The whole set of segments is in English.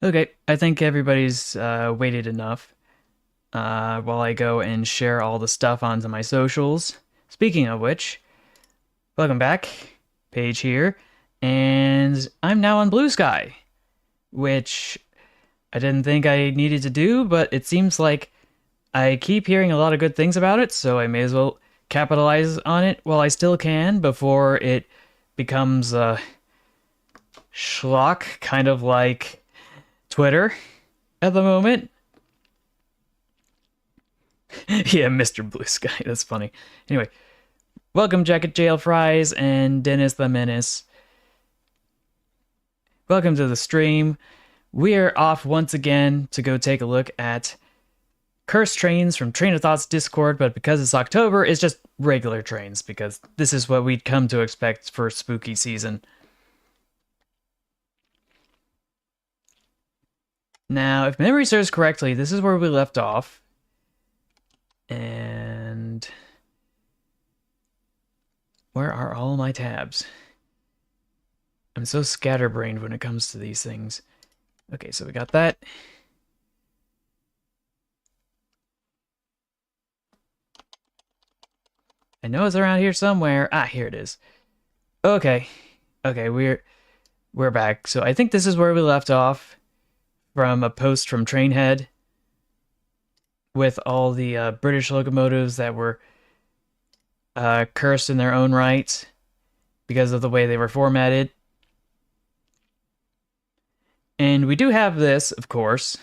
Okay, I think everybody's waited enough while I go and share all the stuff onto my socials. Speaking of which, welcome back. Paige here, and I'm now on Blue Sky, which I didn't think I needed to do, but it seems like I keep hearing a lot of good things about it, so I may as well capitalize on it while I still can before it becomes schlock, kind of like Twitter at the moment. Yeah, Mr. Blue Sky. That's funny. Anyway, welcome, Jacket Jail Fries and Dennis the Menace. Welcome to the stream. We're off once again to go take a look at cursed trains from Train of Thought's Discord, but because it's October, it's just regular trains, because this is what we'd come to expect for spooky season. Now, if memory serves correctly, this is where we left off. And where are all my tabs? I'm so scatterbrained when it comes to these things. Okay, so we got that. I know it's around here somewhere. Ah, here it is. Okay. Okay, we're back. So I think this is where we left off from a post from Trainhead with all the British locomotives that were cursed in their own right because of the way they were formatted. And we do have this, of course,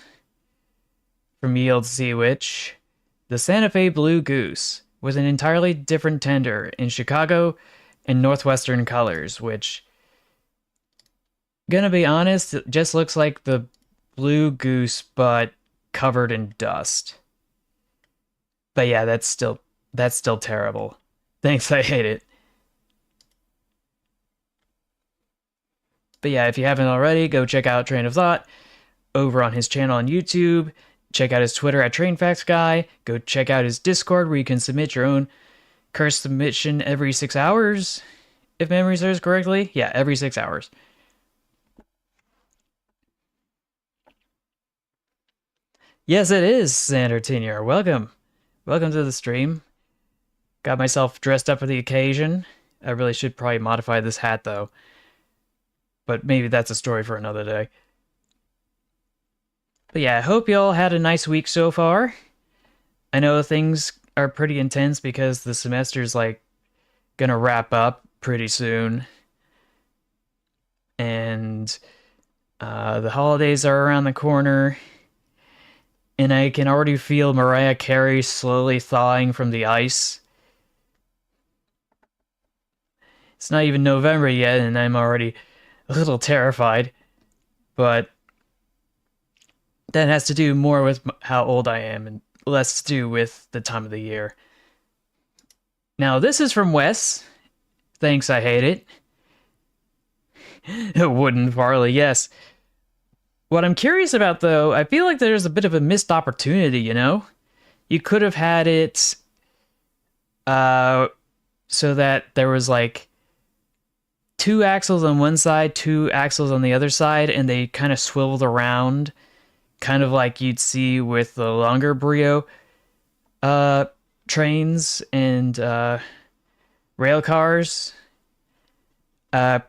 from Yield Sea Witch, the Santa Fe Blue Goose, with an entirely different tender in Chicago and Northwestern colors, which, gonna be honest, it just looks like the Blue Goose, but covered in dust. But yeah, that's still terrible. Thanks, I hate it. But yeah, if you haven't already, go check out Train of Thought over on his channel on YouTube. Check out his Twitter at TrainFactsGuy. Go check out his Discord where you can submit your own curse submission every 6 hours, if memory serves correctly. Yeah, every 6 hours. Yes, it is, Xander Tenier. Welcome. Welcome to the stream. Got myself dressed up for the occasion. I really should probably modify this hat, though. But maybe that's a story for another day. But yeah, I hope you all had a nice week so far. I know things are pretty intense because the semester's like gonna wrap up pretty soon. And the holidays are around the corner. And I can already feel Mariah Carey slowly thawing from the ice. It's not even November yet, and I'm already a little terrified. But that has to do more with how old I am and less to do with the time of the year. Now, this is from Wes. Thanks, I hate it. Wooden Farley, yes. What I'm curious about, though, I feel like there's a bit of a missed opportunity, you know? You could have had it so that there was like 2 axles on one side, 2 axles on the other side, and they kind of swiveled around, kind of like you'd see with the longer Brio trains and rail cars. I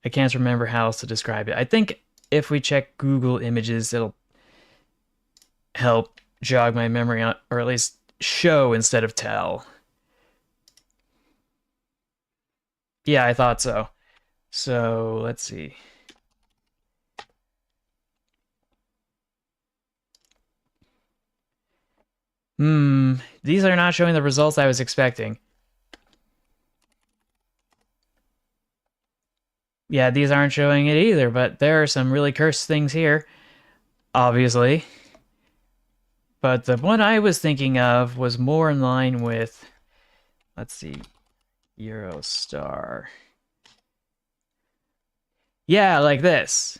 can't remember how else to describe it. I think if we check Google Images, it'll help jog my memory, or at least show instead of tell. Yeah, I thought so. So, let's see. These are not showing the results I was expecting. Yeah, these aren't showing it either, but there are some really cursed things here, obviously. But the one I was thinking of was more in line with, let's see, Eurostar. Yeah, like this.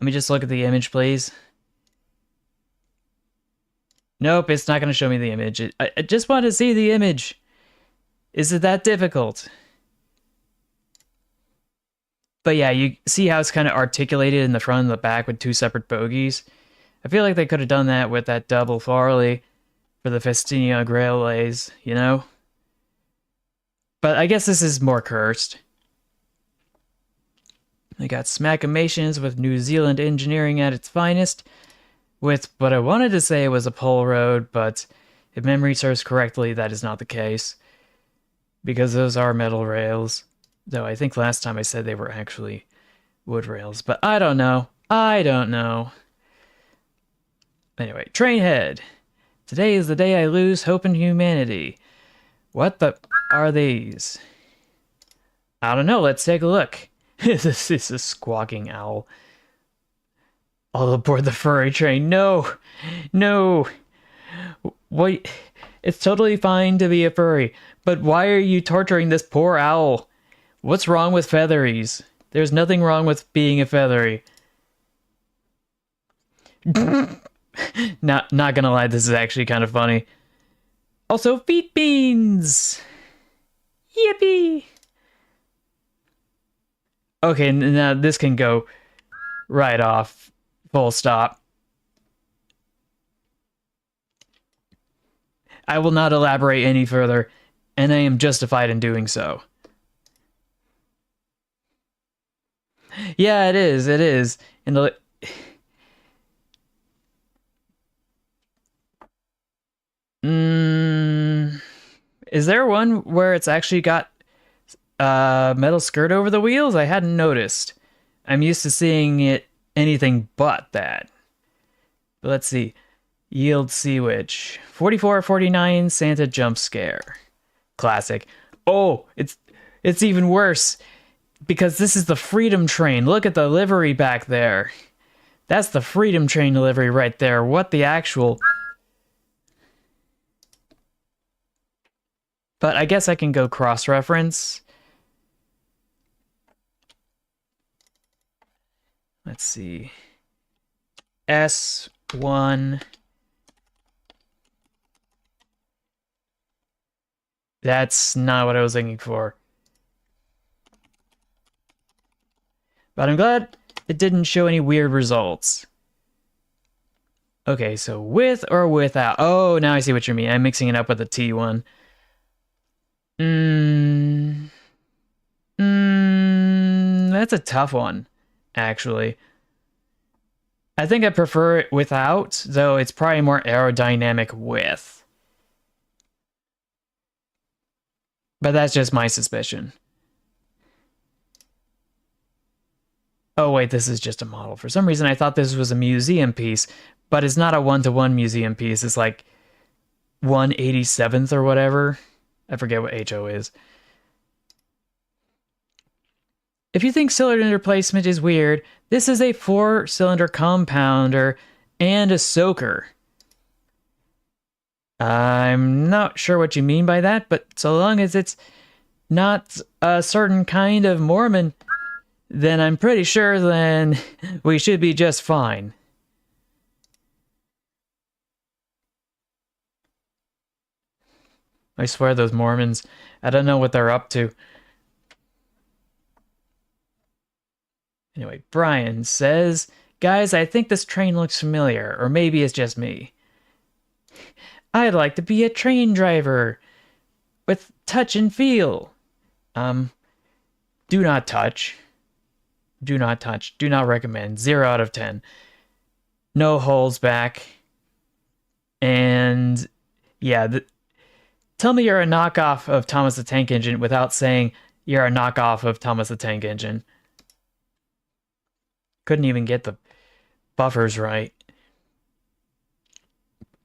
Let me just look at the image, please. Nope, it's not going to show me the image. I just want to see the image. Is it that difficult? But yeah, you see how it's kind of articulated in the front and the back with two separate bogies. I feel like they could have done that with that double Farley for the Festina Railways, you know? But I guess this is more cursed. They got Smackamations with New Zealand engineering at its finest, with what I wanted to say was a pole road, but if memory serves correctly, that is not the case. Because those are metal rails. Though I think last time I said they were actually wood rails, but I don't know. I don't know. Anyway, Trainhead. Today is the day I lose hope in humanity. What the are these? I don't know, let's take a look. This is a squawking owl. All aboard the furry train. No! No! Wait, it's totally fine to be a furry, but why are you torturing this poor owl? What's wrong with featheries? There's nothing wrong with being a feathery. Not gonna lie, this is actually kind of funny. Also, feet beans! Yippee! Okay, now this can go right off. Full stop. I will not elaborate any further, and I am justified in doing so. Yeah, it is. It is. In the is there one where it's actually got a metal skirt over the wheels? I hadn't noticed. I'm used to seeing it anything but that. But let's see. Yield Sea Witch. 44-49 Santa Jump Scare. Classic. Oh, it's even worse. Because this is the Freedom Train. Look at the livery back there. That's the Freedom Train livery right there. What the actual... But I guess I can go cross-reference. Let's see. S1. That's not what I was looking for. But I'm glad it didn't show any weird results. Okay, so with or without. Oh, now I see what you mean. I'm mixing it up with the T one. That's a tough one, actually. I think I prefer it without, though it's probably more aerodynamic with. But that's just my suspicion. Oh wait, this is just a model. For some reason I thought this was a museum piece, but it's not a one-to-one museum piece. It's like 1/87th or whatever. I forget what HO is. If you think cylinder placement is weird, this is a 4-cylinder compounder and a soaker. I'm not sure what you mean by that, but so long as it's not a certain kind of Mormon, then I'm pretty sure then we should be just fine. I swear those Mormons, I don't know what they're up to. Anyway, Brian says, guys, I think this train looks familiar, or maybe it's just me. I'd like to be a train driver with touch and feel. Do not touch. Do not touch. Do not recommend. 0 out of 10. No holds back. And yeah, tell me you're a knockoff of Thomas the Tank Engine without saying you're a knockoff of Thomas the Tank Engine. Couldn't even get the buffers right.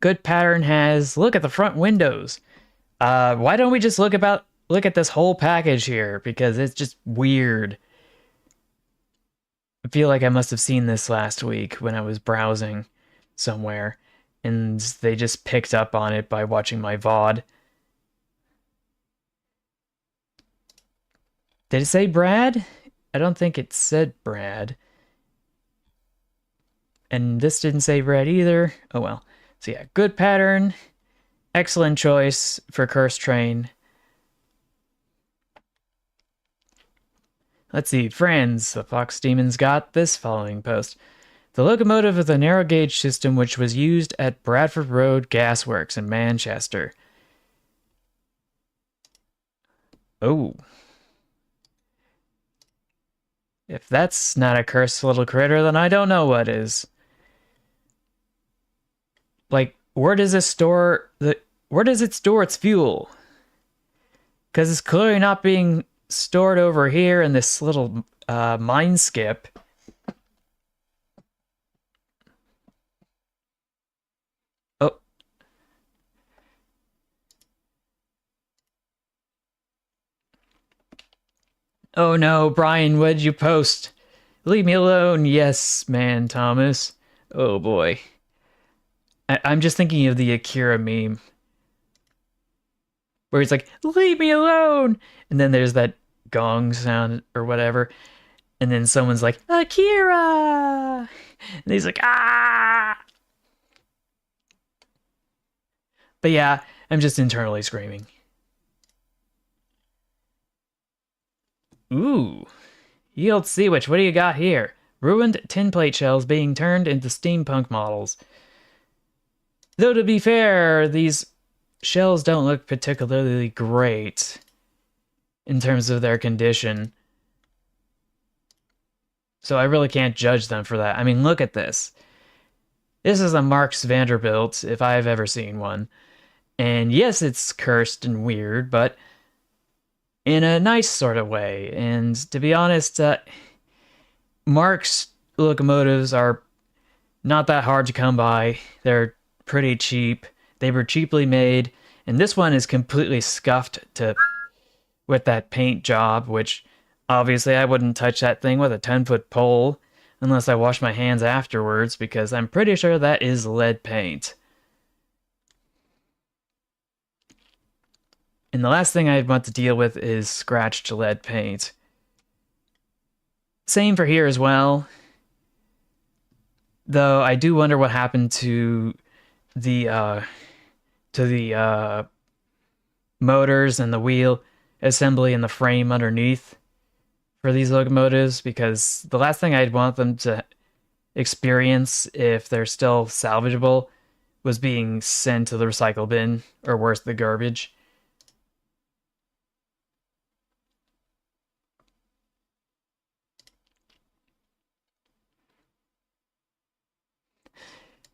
Good pattern has, look at the front windows. Why don't we just look at this whole package here? Because it's just weird. I feel like I must have seen this last week when I was browsing somewhere, and they just picked up on it by watching my VOD. Did it say Brad? I don't think it said Brad. And this didn't say Brad either. Oh well. So yeah, good pattern. Excellent choice for Cursed Train. Let's see, friends, the Fox Demons got this following post. The locomotive with a narrow gauge system which was used at Bradford Road Gas Works in Manchester. Oh. If that's not a cursed little critter, then I don't know what is. Like, where does it store its fuel? Because it's clearly not being stored over here in this little mine skip. Oh. Oh no, Brian, what did you post? Leave me alone. Yes, man, Thomas. Oh boy. I'm just thinking of the Akira meme where he's like, leave me alone. And then there's that gong sound or whatever. And then someone's like, Akira. And he's like, ah. But yeah, I'm just internally screaming. Ooh. Yield Seawitch, what do you got here? Ruined tin plate shells being turned into steampunk models. Though to be fair, these shells don't look particularly great in terms of their condition. So I really can't judge them for that. I mean, look at this. This is a Marx Vanderbilt, if I've ever seen one. And yes, it's cursed and weird, but in a nice sort of way. And to be honest, Marx locomotives are not that hard to come by. They're pretty cheap. They were cheaply made. And this one is completely scuffed to with that paint job, which obviously I wouldn't touch that thing with a 10-foot pole unless I wash my hands afterwards, because I'm pretty sure that is lead paint. And the last thing I want to deal with is scratched lead paint. Same for here as well. Though I do wonder what happened to the motors and the wheel assembly and the frame underneath for these locomotives, because the last thing I'd want them to experience, if they're still salvageable, was being sent to the recycle bin, or worse, the garbage.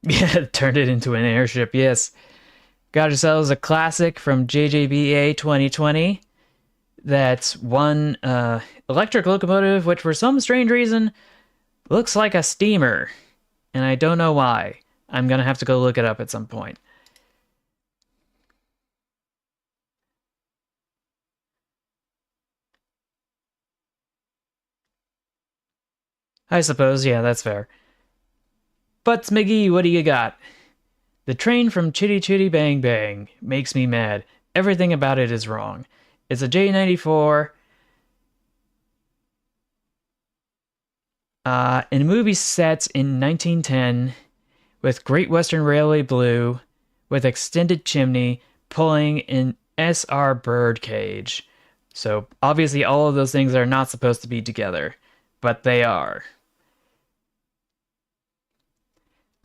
Yeah, turned it into an airship, yes. Got yourselves a classic from JJBA 2020. That's one electric locomotive, which for some strange reason looks like a steamer. And I don't know why. I'm gonna have to go look it up at some point. I suppose, yeah, that's fair. But McGee, what do you got? The train from Chitty Chitty Bang Bang makes me mad. Everything about it is wrong. It's a J94. In a movie set in 1910 with Great Western Railway blue with extended chimney pulling an SR birdcage. So obviously all of those things are not supposed to be together, but they are.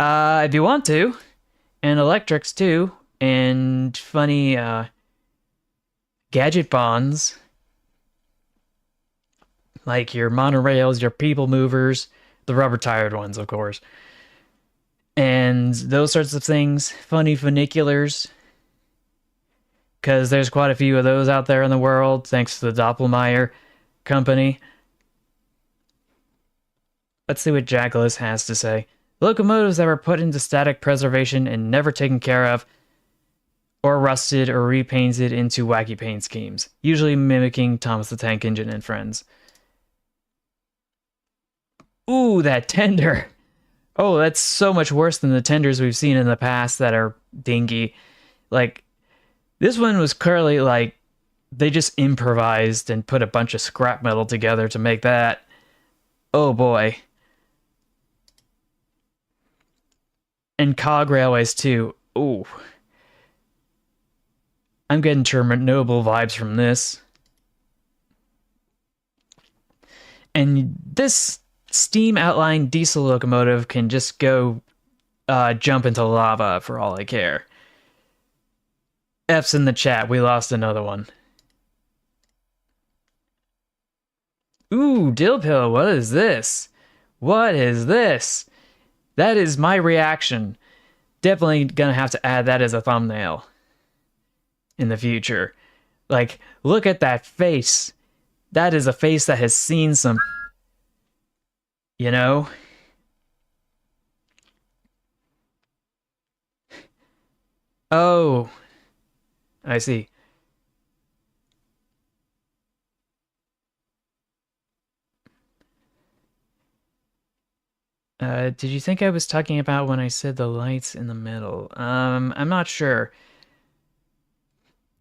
If you want to, and electrics too, and funny gadget bonds like your monorails, your people movers, the rubber tired ones, of course, and those sorts of things. Funny funiculars, because there's quite a few of those out there in the world, thanks to the Doppelmayr company. Let's see what Jackalis has to say. Locomotives that were put into static preservation and never taken care of, or rusted or repainted into wacky paint schemes, usually mimicking Thomas the Tank Engine and Friends. Ooh, that tender! Oh, that's so much worse than the tenders we've seen in the past that are dingy. Like, this one was clearly like, they just improvised and put a bunch of scrap metal together to make that. Oh boy. And cog railways too. Ooh. I'm getting Chernobyl vibes from this. And this steam outline diesel locomotive can just go jump into lava for all I care. F's in the chat. We lost another one. Ooh, dill pill. What is this? What is this? That is my reaction. Definitely gonna have to add that as a thumbnail in the future. Like, look at that face. That is a face that has seen some, you know? Oh, I see. Did you think I was talking about when I said the lights in the middle? I'm not sure.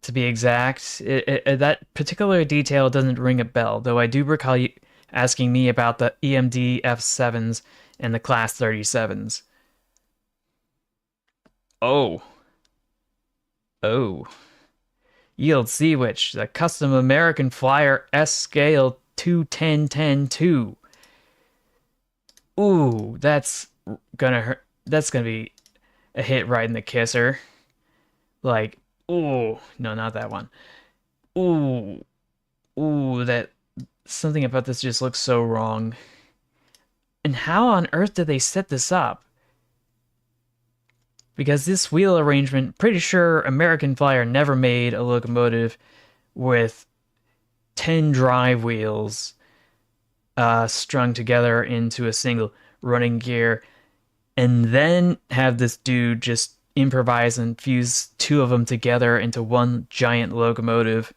To be exact, that particular detail doesn't ring a bell, though I do recall you asking me about the EMD F7s and the Class 37s. Oh. Oh. Yield Sea Witch, the custom American Flyer S scale 210-10-2. Ooh, that's gonna hurt. That's gonna be a hit right in the kisser. Like, ooh, no, not that one. Ooh, ooh, that something about this just looks so wrong. And how on earth did they set this up? Because this wheel arrangement, pretty sure American Flyer never made a locomotive with 10 drive wheels strung together into a single running gear, and then have this dude just improvise and fuse two of them together into one giant locomotive,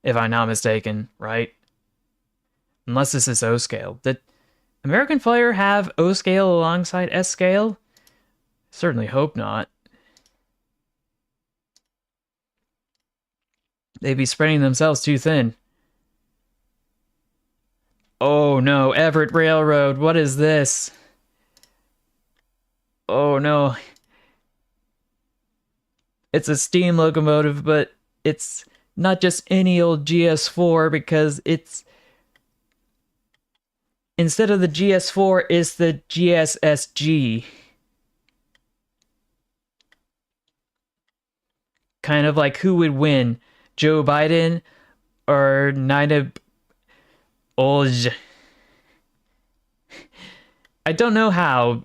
if I'm not mistaken, right? Unless this is O-scale. Did American Flyer have O-scale alongside S-scale? Certainly hope not. They'd be spreading themselves too thin. Oh no, Everett Railroad, what is this? Oh no. It's a steam locomotive, but it's not just any old GS4 because it's... Instead of the GS4, it's the GSSG. Kind of like who would win, Joe Biden or Nina Olj? I don't know how.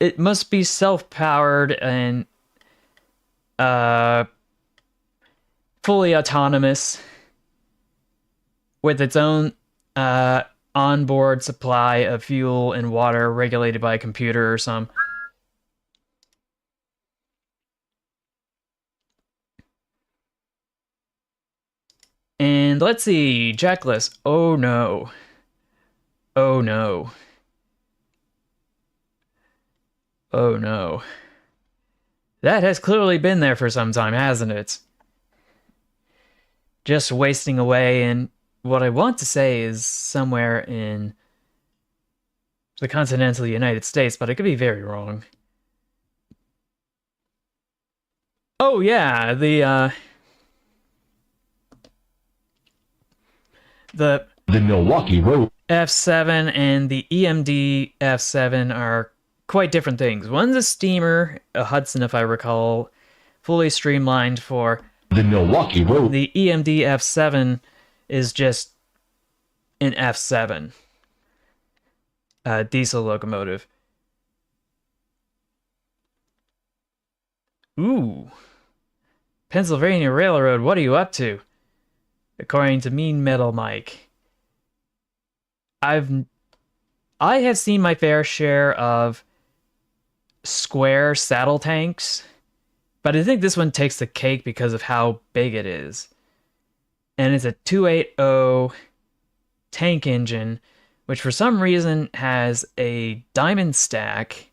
It must be self-powered and fully autonomous with its own onboard supply of fuel and water regulated by a computer or some. And let's see, checklist. Oh no. Oh no. Oh no. That has clearly been there for some time, hasn't it? Just wasting away, and what I want to say is somewhere in the continental United States, but I could be very wrong. Oh yeah, the Milwaukee Road F7 and the EMD F7 are quite different things. One's a steamer, a Hudson if I recall, fully streamlined for the Milwaukee Road. The EMD F7 is just an F7 diesel locomotive. Ooh. Pennsylvania Railroad, what are you up to? According to Mean Metal Mike. I have seen my fair share of square saddle tanks, but I think this one takes the cake because of how big it is. And it's a 280 tank engine, which for some reason has a diamond stack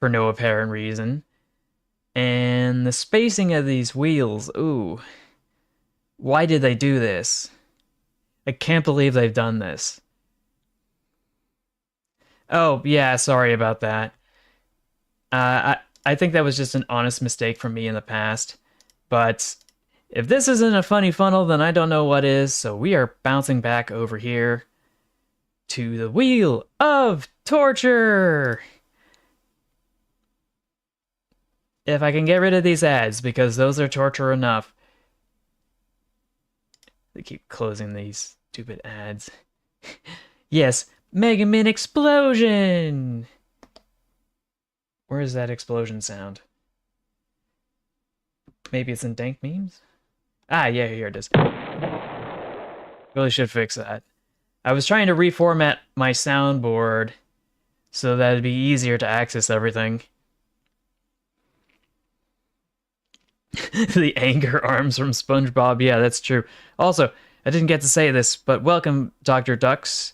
for no apparent reason. And the spacing of these wheels, ooh. Why did they do this? I can't believe they've done this. Oh, yeah, sorry about that. I think that was just an honest mistake from me in the past. But if this isn't a funny funnel, then I don't know what is. So we are bouncing back over here. to the Wheel of Torture. If I can get rid of these ads, because those are torture enough. They keep closing these stupid ads. Yes, Mega Man Explosion! Where is that explosion sound? Maybe it's in dank memes? Ah, yeah, here it is. Really should fix that. I was trying to reformat my soundboard so that it'd be easier to access everything. The anger arms from SpongeBob. Yeah, that's true. Also, I didn't get to say this, but welcome, Dr. Ducks.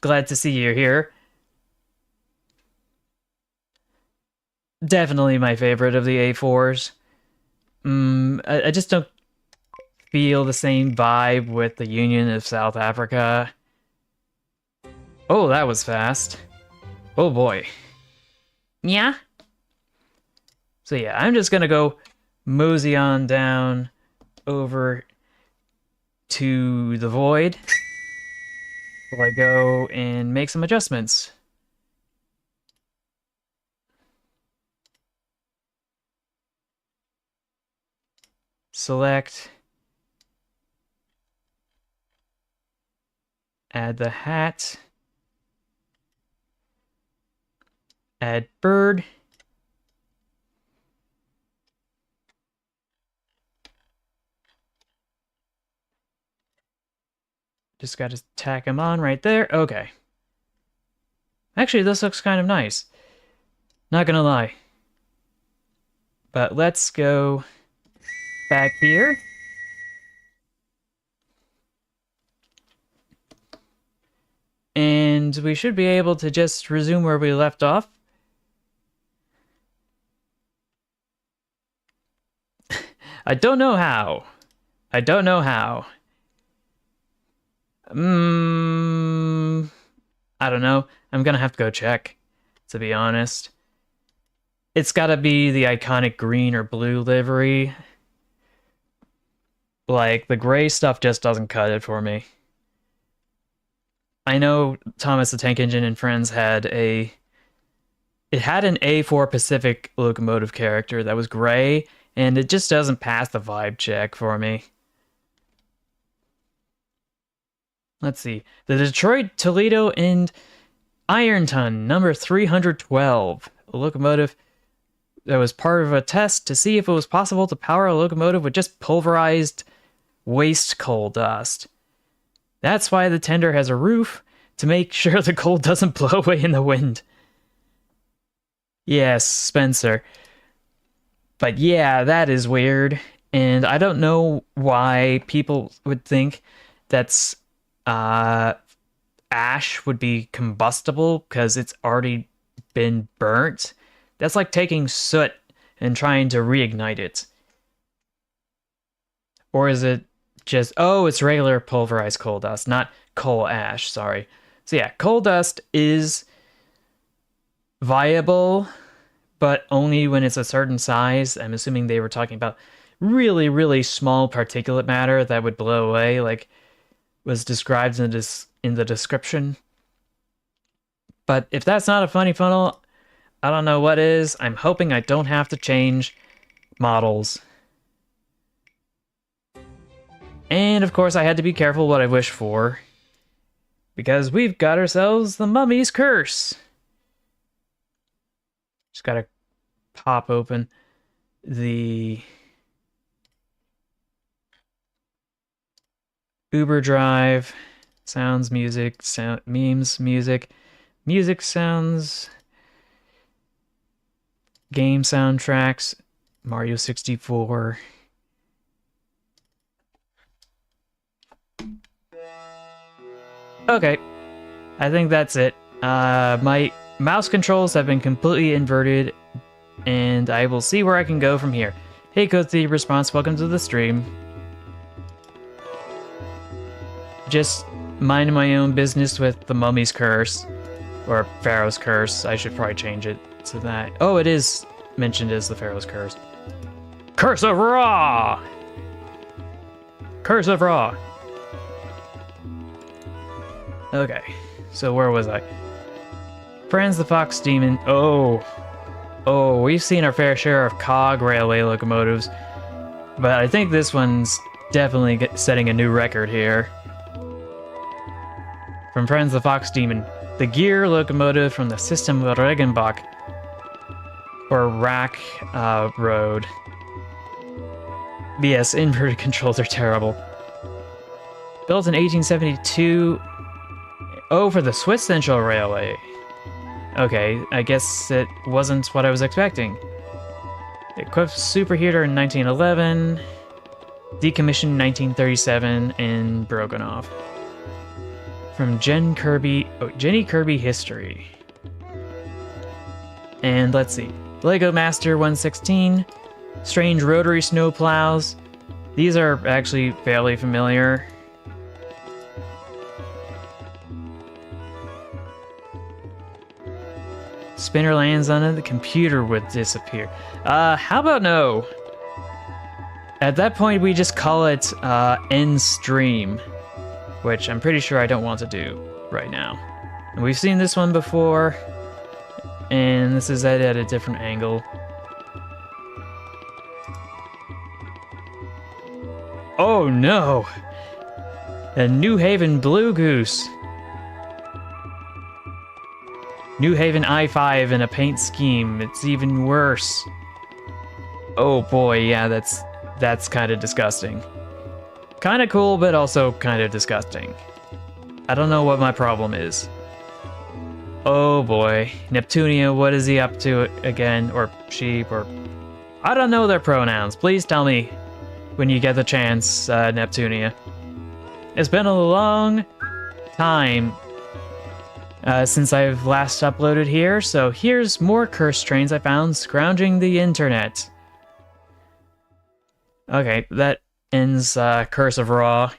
Glad to see you here. Definitely my favorite of the A4s. I just don't feel the same vibe with the Union of South Africa. Oh, that was fast. Oh boy. Yeah? So yeah, I'm just gonna go mosey on down over to the void while I go and make some adjustments. Select. Add the hat. Add bird. Just gotta tack him on right there. Okay. Actually, this looks kind of nice. Not gonna lie. But let's go back here. And we should be able to just resume where we left off. I don't know how. I don't know how. I don't know. I'm gonna have to go check, to be honest. It's gotta be the iconic green or blue livery. Like, the gray stuff just doesn't cut it for me. I know Thomas the Tank Engine and Friends had a... It had an A4 Pacific locomotive character that was gray, and it just doesn't pass the vibe check for me. Let's see. The Detroit, Toledo, and Ironton, number 312. A locomotive that was part of a test to see if it was possible to power a locomotive with just pulverized waste coal dust. That's why the tender has a roof, to make sure the coal doesn't blow away in the wind. Yes, Spencer. But yeah, that is weird. And I don't know why people would think that's ash would be combustible because it's already been burnt. That's like taking soot and trying to reignite it. Or is it just, oh, it's regular pulverized coal dust, not coal ash, sorry. So yeah, coal dust is viable, but only when it's a certain size. I'm assuming they were talking about really, really small particulate matter that would blow away, like was described in the description. But if that's not a funny funnel, I don't know what is. I'm hoping I don't have to change models. And of course I had to be careful what I wish for, because we've got ourselves the Mummy's Curse. Just gotta pop open the Uber Drive, sounds, music, sound, memes, music, music sounds, game soundtracks, Mario 64. Okay, I think that's it. My mouse controls have been completely inverted, and I will see where I can go from here. Hey, Code Thief Response, welcome to the stream. Just minding my own business with the Mummy's Curse, or Pharaoh's Curse. I should probably change it to that. Oh, it is mentioned as the Pharaoh's Curse. Curse of Ra! Curse of Ra! Okay, so where was I? Franz the Fox Demon. Oh, we've seen our fair share of cog railway locomotives, but I think this one's definitely setting a new record here. From Franz the Fox Demon, the gear locomotive from the system of Regenbach, or Rack Road. Yes, inverted controls are terrible. Built in 1872. Oh, for the Swiss Central Railway. Okay, I guess it wasn't what I was expecting. Equipped superheater in 1911, decommissioned 1937, and broken off. From Jenny Kirby History. And let's see. Lego Master 116, strange rotary snow plows. These are actually fairly familiar. Spinner lands on it, the computer would disappear. How about no? At that point, we just call it end stream, which I'm pretty sure I don't want to do right now. And we've seen this one before, and this is at a different angle. Oh no! A New Haven Blue Goose. New Haven I-5 in a paint scheme. It's even worse. Oh boy, yeah, that's kind of disgusting. Kind of cool, but also kind of disgusting. I don't know what my problem is. Oh boy, Neptunia, what is he up to again? Or sheep, or... I don't know their pronouns. Please tell me when you get the chance, Neptunia. It's been a long time since I've last uploaded here, so here's more cursed trains I found scrounging the internet. Okay, that ends Curse of Raw.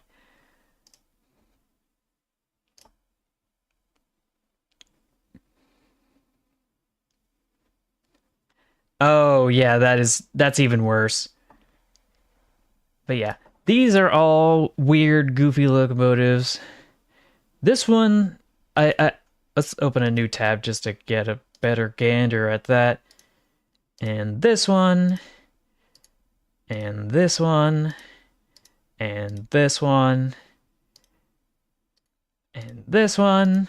Oh yeah, that's even worse. But yeah, these are all weird, goofy locomotives. This one, I let's open a new tab just to get a better gander at that. And this one, and this one, and this one, and this one,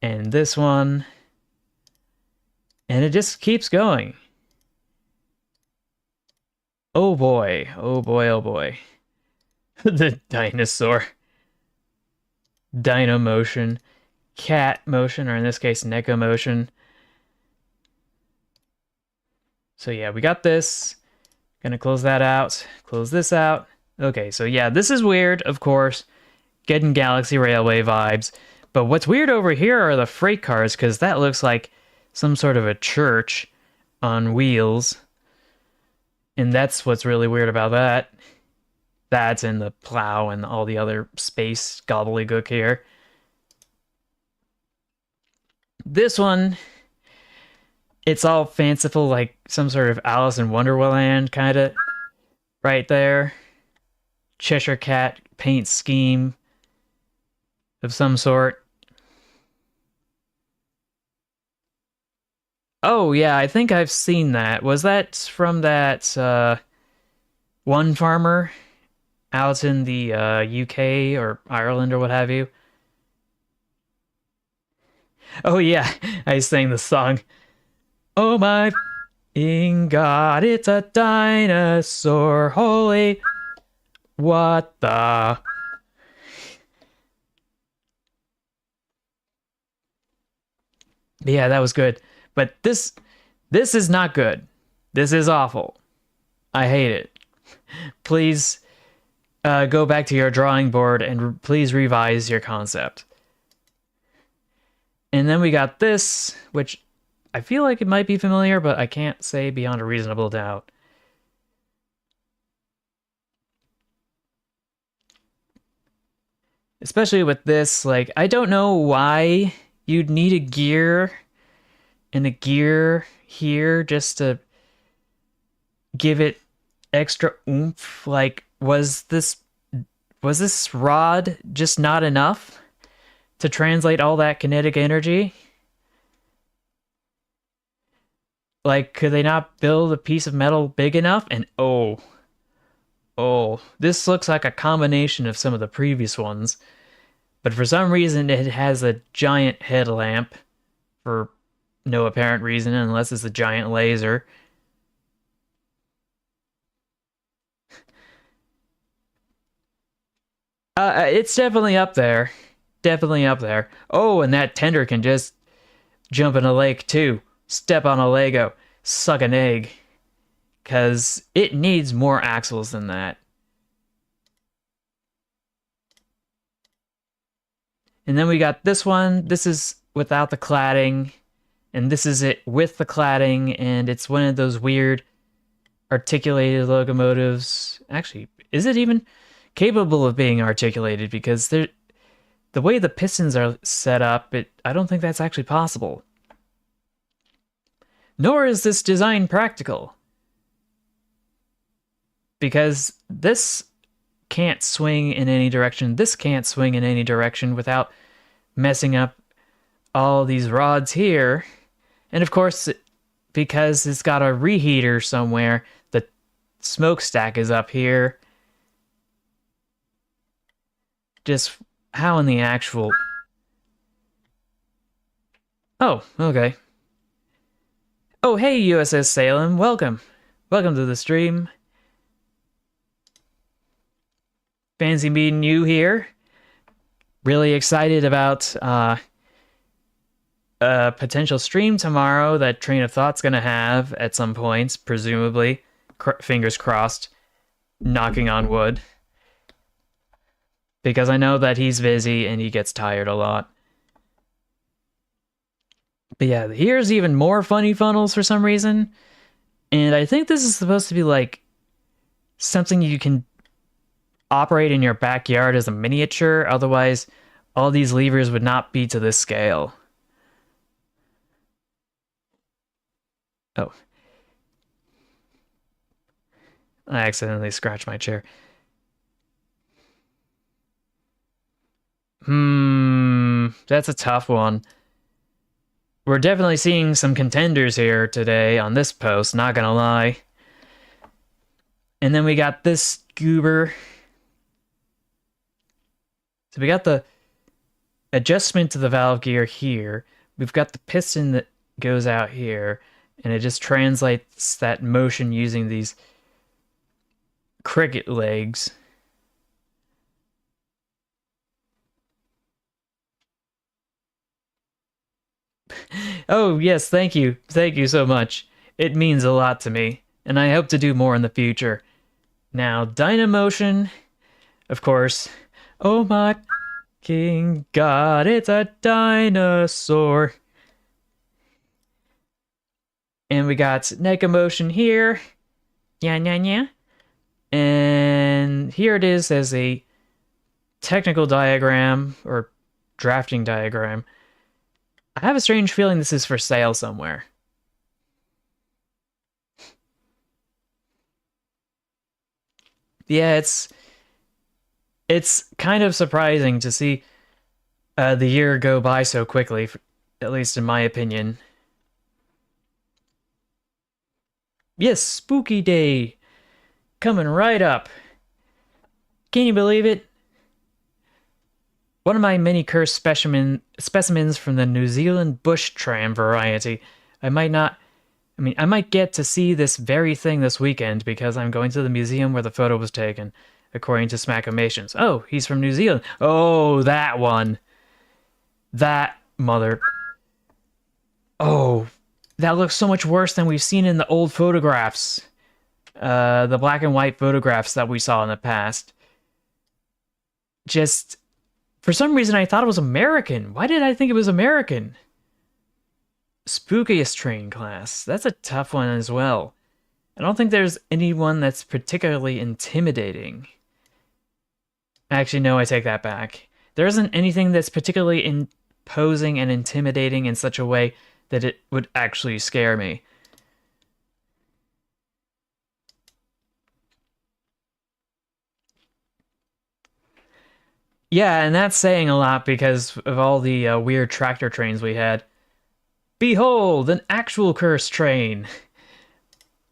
and this one, and it just keeps going. Oh boy, oh boy, oh boy. The dinosaur. Dino motion. Cat motion, or in this case, Neko motion. So yeah, we got this. Gonna close that out. Close this out. Okay, so yeah, this is weird, of course. Getting Galaxy Railway vibes. But what's weird over here are the freight cars, because that looks like some sort of a church on wheels. And that's what's really weird about that. That's in the plow and all the other space gobbledygook here. This one, it's all fanciful, like some sort of Alice in Wonderland kind of right there. Cheshire Cat paint scheme of some sort. Oh yeah, I think I've seen that. Was that from that one farmer out in the UK or Ireland or what have you? Oh yeah, I sang the song. Oh my f***ing god, it's a dinosaur. Holy, what the... Yeah, that was good. But this is not good. This is awful. I hate it. Please go back to your drawing board and please revise your concept. And then we got this, which I feel like it might be familiar, but I can't say beyond a reasonable doubt. Especially with this, like, I don't know why you'd need a gear and a gear here just to give it extra oomph. Like, was this rod just not enough? to translate all that kinetic energy? Like, could they not build a piece of metal big enough? And oh, this looks like a combination of some of the previous ones, but for some reason it has a giant headlamp for no apparent reason unless it's a giant laser. It's definitely up there. Definitely up there. Oh, and that tender can just jump in a lake too. Step on a Lego. Suck an egg. Because it needs more axles than that. And then we got this one. This is without the cladding. And this is it with the cladding. And it's one of those weird articulated locomotives. Actually, is it even capable of being articulated? Because the way the pistons are set up, I don't think that's actually possible. Nor is this design practical. Because this can't swing in any direction. This can't swing in any direction without messing up all these rods here. And of course, because it's got a reheater somewhere, the smokestack is up here. Just how in the actual... Oh, okay. Oh, hey, USS Salem. Welcome. Welcome to the stream. Fancy meeting you here. Really excited about a potential stream tomorrow that Train of Thought's gonna have at some points, presumably. Fingers crossed. Knocking on wood. Because I know that he's busy and he gets tired a lot. But yeah, here's even more funny funnels for some reason. And I think this is supposed to be like something you can operate in your backyard as a miniature. Otherwise, all these levers would not be to this scale. Oh. I accidentally scratched my chair. That's a tough one. We're definitely seeing some contenders here today on this post, not gonna lie. And then we got this goober. So we got the adjustment to the valve gear here. We've got the piston that goes out here, and it just translates that motion using these cricket legs. Oh, yes, thank you. Thank you so much. It means a lot to me, and I hope to do more in the future. Now, Dynamotion, of course. Oh my king god, it's a dinosaur. And we got Negamotion here. Yeah, yeah, yeah. And here it is as a technical diagram, or drafting diagram. I have a strange feeling this is for sale somewhere. Yeah, it's kind of surprising to see the year go by so quickly, at least in my opinion. Yes, spooky day coming right up. Can you believe it? One of my many cursed specimens from the New Zealand bush tram variety. I might get to see this very thing this weekend because I'm going to the museum where the photo was taken, according to Smackomations. Oh, he's from New Zealand. Oh, that one. That mother... Oh, that looks so much worse than we've seen in the old photographs. The black and white photographs that we saw in the past. Just... For some reason, I thought it was American. Why did I think it was American? Spookiest train class. That's a tough one as well. I don't think there's anyone that's particularly intimidating. Actually, no, I take that back. There isn't anything that's particularly imposing and intimidating in such a way that it would actually scare me. Yeah, and that's saying a lot because of all the weird tractor trains we had. Behold, an actual cursed train.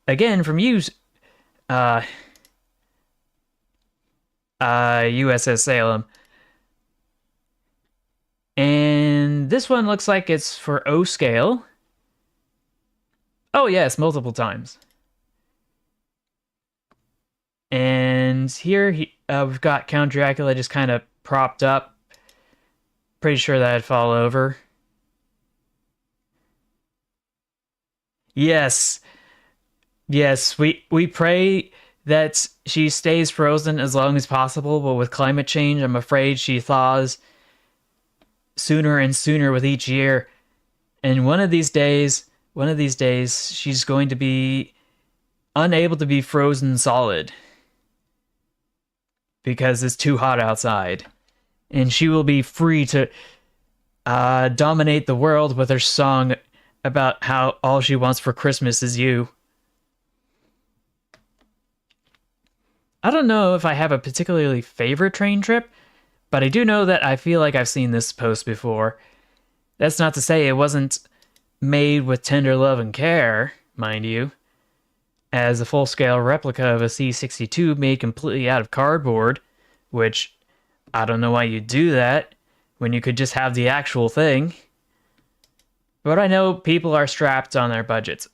Again from uh, USS Salem. And this one looks like it's for O scale. Oh, yes, multiple times. And here we've got Count Dracula just kind of propped up. Pretty sure that'd fall over. Yes, yes, we pray that she stays frozen as long as possible, but with climate change, I'm afraid she thaws sooner and sooner with each year. And one of these days, she's going to be unable to be frozen solid because it's too hot outside. And she will be free to dominate the world with her song about how all she wants for Christmas is you. I don't know if I have a particularly favorite train trip, but I do know that I feel like I've seen this post before. That's not to say it wasn't made with tender love and care, mind you, as a full scale replica of a C-62 made completely out of cardboard, which I don't know why you do that when you could just have the actual thing. But I know people are strapped on their budgets.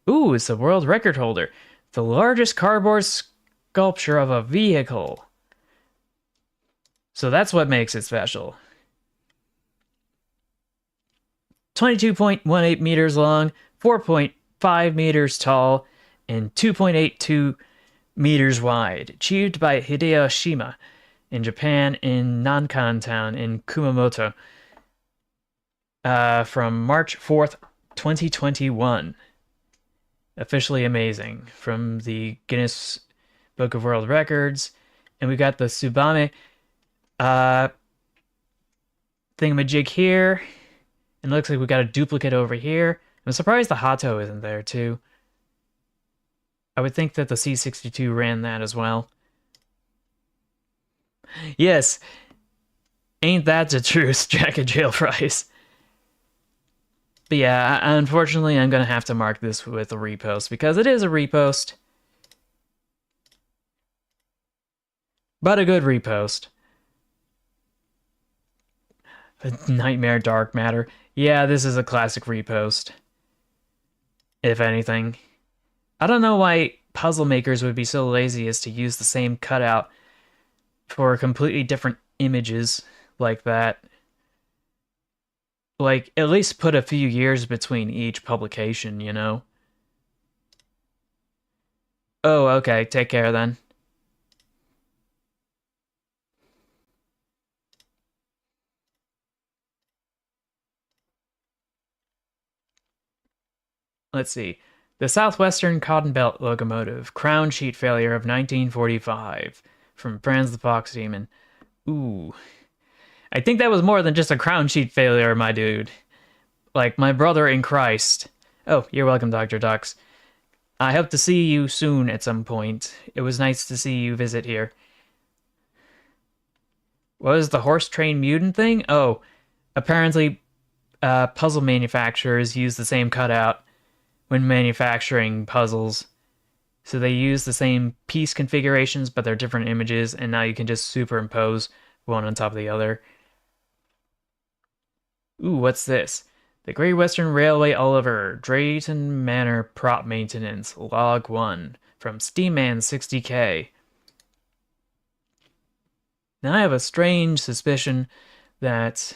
Ooh, it's a world record holder. The largest cardboard sculpture of a vehicle. So that's what makes it special. 22.18 meters long, 4.5 meters tall, and 2.82 meters wide. Achieved by Hideo Shima in Japan in Nankan Town in Kumamoto from March 4th, 2021. Officially amazing from the Guinness Book of World Records. And we got the Tsubame thingamajig here. And it looks like we got a duplicate over here. I'm surprised the Hato isn't there too. I would think that the C-62 ran that as well. Yes, ain't that the truth, Jack and Jill Price. But yeah, unfortunately, I'm going to have to mark this with a repost because it is a repost. But a good repost. Nightmare Dark Matter. Yeah, this is a classic repost. If anything. I don't know why puzzle makers would be so lazy as to use the same cutout for completely different images like that. Like, at least put a few years between each publication, you know? Oh, okay, take care then. Let's see. The Southwestern Cotton Belt Locomotive, crown sheet failure of 1945, from Franz the Fox Demon. Ooh. I think that was more than just a crown sheet failure, my dude. Like, my brother in Christ. Oh, you're welcome, Dr. Dux. I hope to see you soon at some point. It was nice to see you visit here. What was the horse train mutant thing? Oh, apparently puzzle manufacturers use the same cutout when manufacturing puzzles. So they use the same piece configurations, but they're different images, and now you can just superimpose one on top of the other. Ooh, what's this? The Great Western Railway Oliver, Drayton Manor Prop Maintenance, Log 1, from Steamman 60K. Now I have a strange suspicion that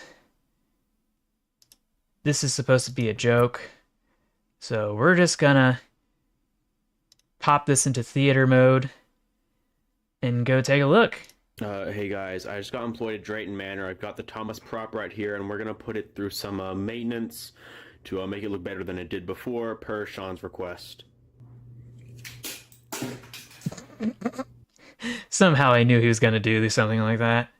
this is supposed to be a joke. So we're just gonna pop this into theater mode and go take a look. Hey guys, I just got employed at Drayton Manor. I've got the Thomas prop right here, and we're gonna put it through some maintenance to make it look better than it did before, per Sean's request. Somehow I knew he was gonna do something like that.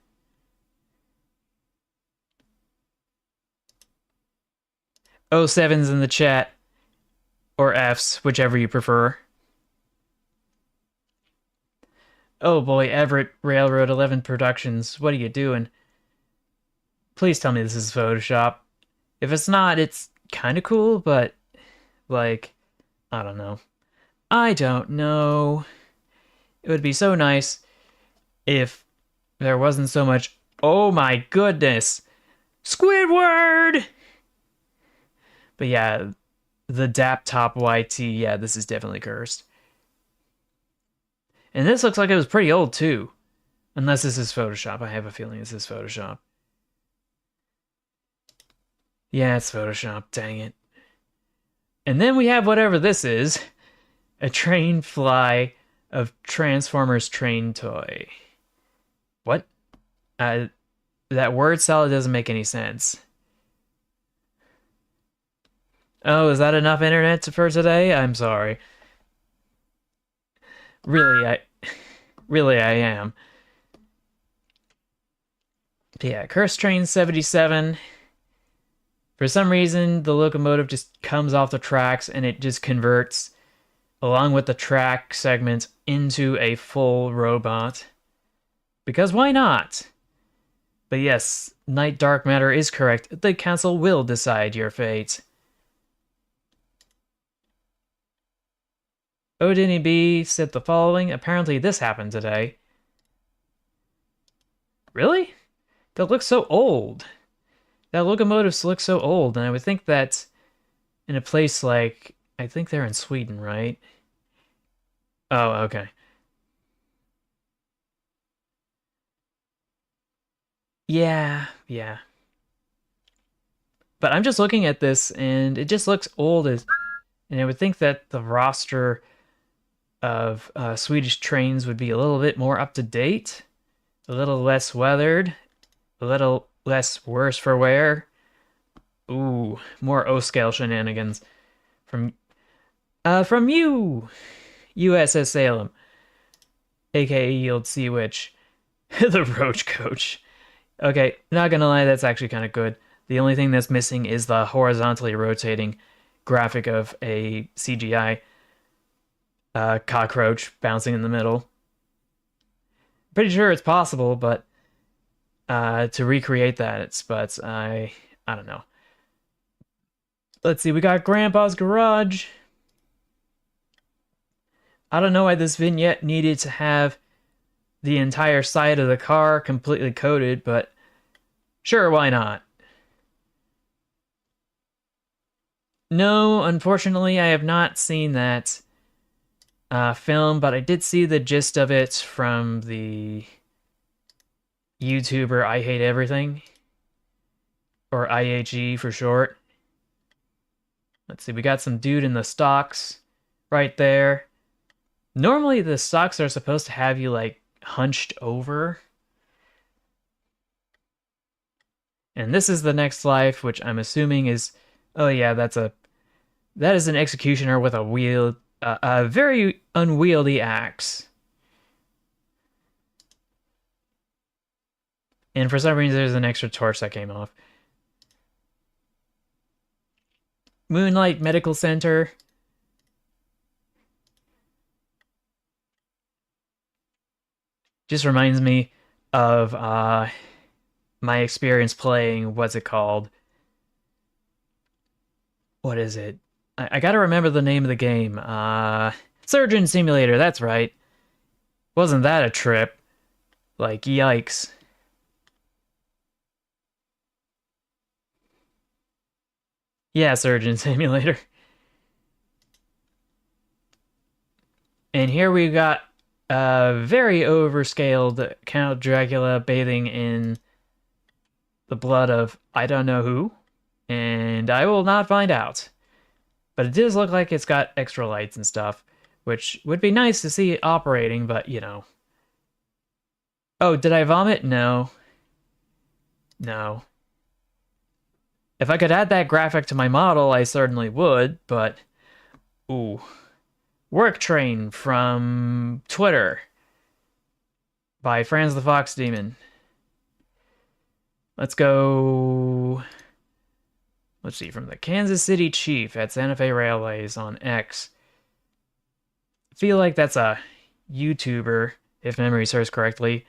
Oh, sevens in the chat, or Fs, whichever you prefer. Oh boy, Everett Railroad 11 Productions, what are you doing? Please tell me this is Photoshop. If it's not, it's kind of cool, but, like, I don't know. I don't know. It would be so nice if there wasn't so much, oh my goodness, Squidward! But yeah, the Dap Top YT, yeah, this is definitely cursed. And this looks like it was pretty old too. Unless this is Photoshop. I have a feeling this is Photoshop. Yeah, it's Photoshop. Dang it. And then we have whatever this is. A train fly of Transformers train toy. What? That word salad doesn't make any sense. Oh, is that enough internet for today? I'm sorry. Really, really I am. Yeah, Curse Train 77. For some reason, the locomotive just comes off the tracks and it just converts, along with the track segments, into a full robot. Because why not? But yes, Night Dark Matter is correct. The council will decide your fate. Odini B said the following. Apparently this happened today. Really? That looks so old. That locomotive looks so old, and I would think that in a place like, I think they're in Sweden, right? Oh, okay. Yeah. But I'm just looking at this, and it just looks old as, and I would think that the roster of Swedish trains would be a little bit more up to date, a little less weathered, a little less worse for wear. Ooh, more O-scale shenanigans from you, USS Salem, aka Yield Sea Witch, the Roach Coach. Okay, not gonna lie, that's actually kind of good. The only thing that's missing is the horizontally rotating graphic of a CGI cockroach bouncing in the middle. Pretty sure it's possible, but to recreate that, but I don't know. Let's see, we got Grandpa's Garage. I don't know why this vignette needed to have the entire side of the car completely coated, but sure, why not? No, unfortunately, I have not seen that film, but I did see the gist of it from the YouTuber I Hate Everything, or IHE for short. Let's see, we got some dude in the stocks right there. Normally the stocks are supposed to have you like hunched over. And this is the next life, which I'm assuming is, oh yeah, that is an executioner with a very unwieldy axe. And for some reason, there's an extra torch that came off. Moonlight Medical Center. Just reminds me of my experience playing, what's it called? What is it? I gotta remember the name of the game. Surgeon Simulator, that's right. Wasn't that a trip? Like, yikes. Yeah, Surgeon Simulator. And here we got a very overscaled Count Dracula bathing in the blood of I don't know who, and I will not find out. But it does look like it's got extra lights and stuff, which would be nice to see it operating, but you know. Oh, did I vomit? No. No. If I could add that graphic to my model, I certainly would, but... Ooh. Work Train from Twitter by Franz the Fox Demon. Let's go... Let's see, from the Kansas City Chief at Santa Fe Railways on X. I feel like that's a YouTuber. if memory serves correctly.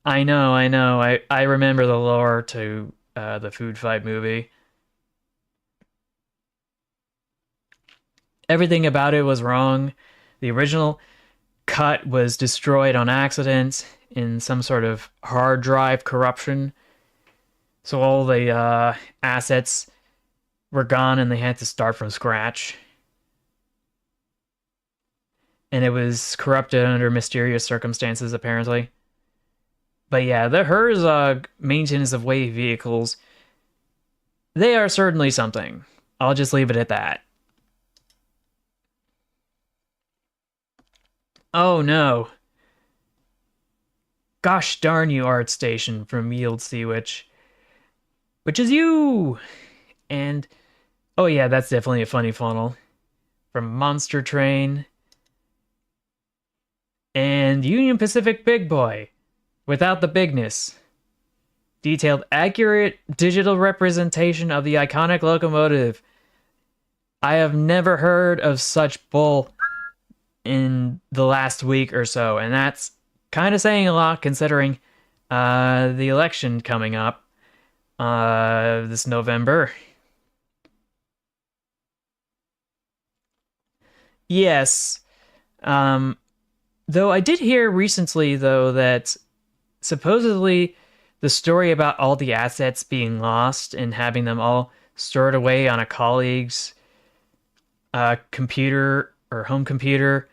I know, I know. I remember the lore to the food fight movie. Everything about it was wrong. The original cut was destroyed on accident in some sort of hard drive corruption. So all the assets were gone and they had to start from scratch. And it was corrupted under mysterious circumstances, apparently. But yeah, the HERS maintenance of way vehicles, they are certainly something. I'll just leave it at that. Oh no. Gosh darn you, Art Station from Yield Sea Witch. Which is you! And, oh yeah, that's definitely a funny funnel. From Monster Train. And Union Pacific Big Boy. Without the bigness. Detailed accurate digital representation of the iconic locomotive. I have never heard of such bull in the last week or so, and that's kind of saying a lot considering the election coming up this November. Yes. Though I did hear recently, though, that supposedly the story about all the assets being lost and having them all stored away on a colleague's computer or home computer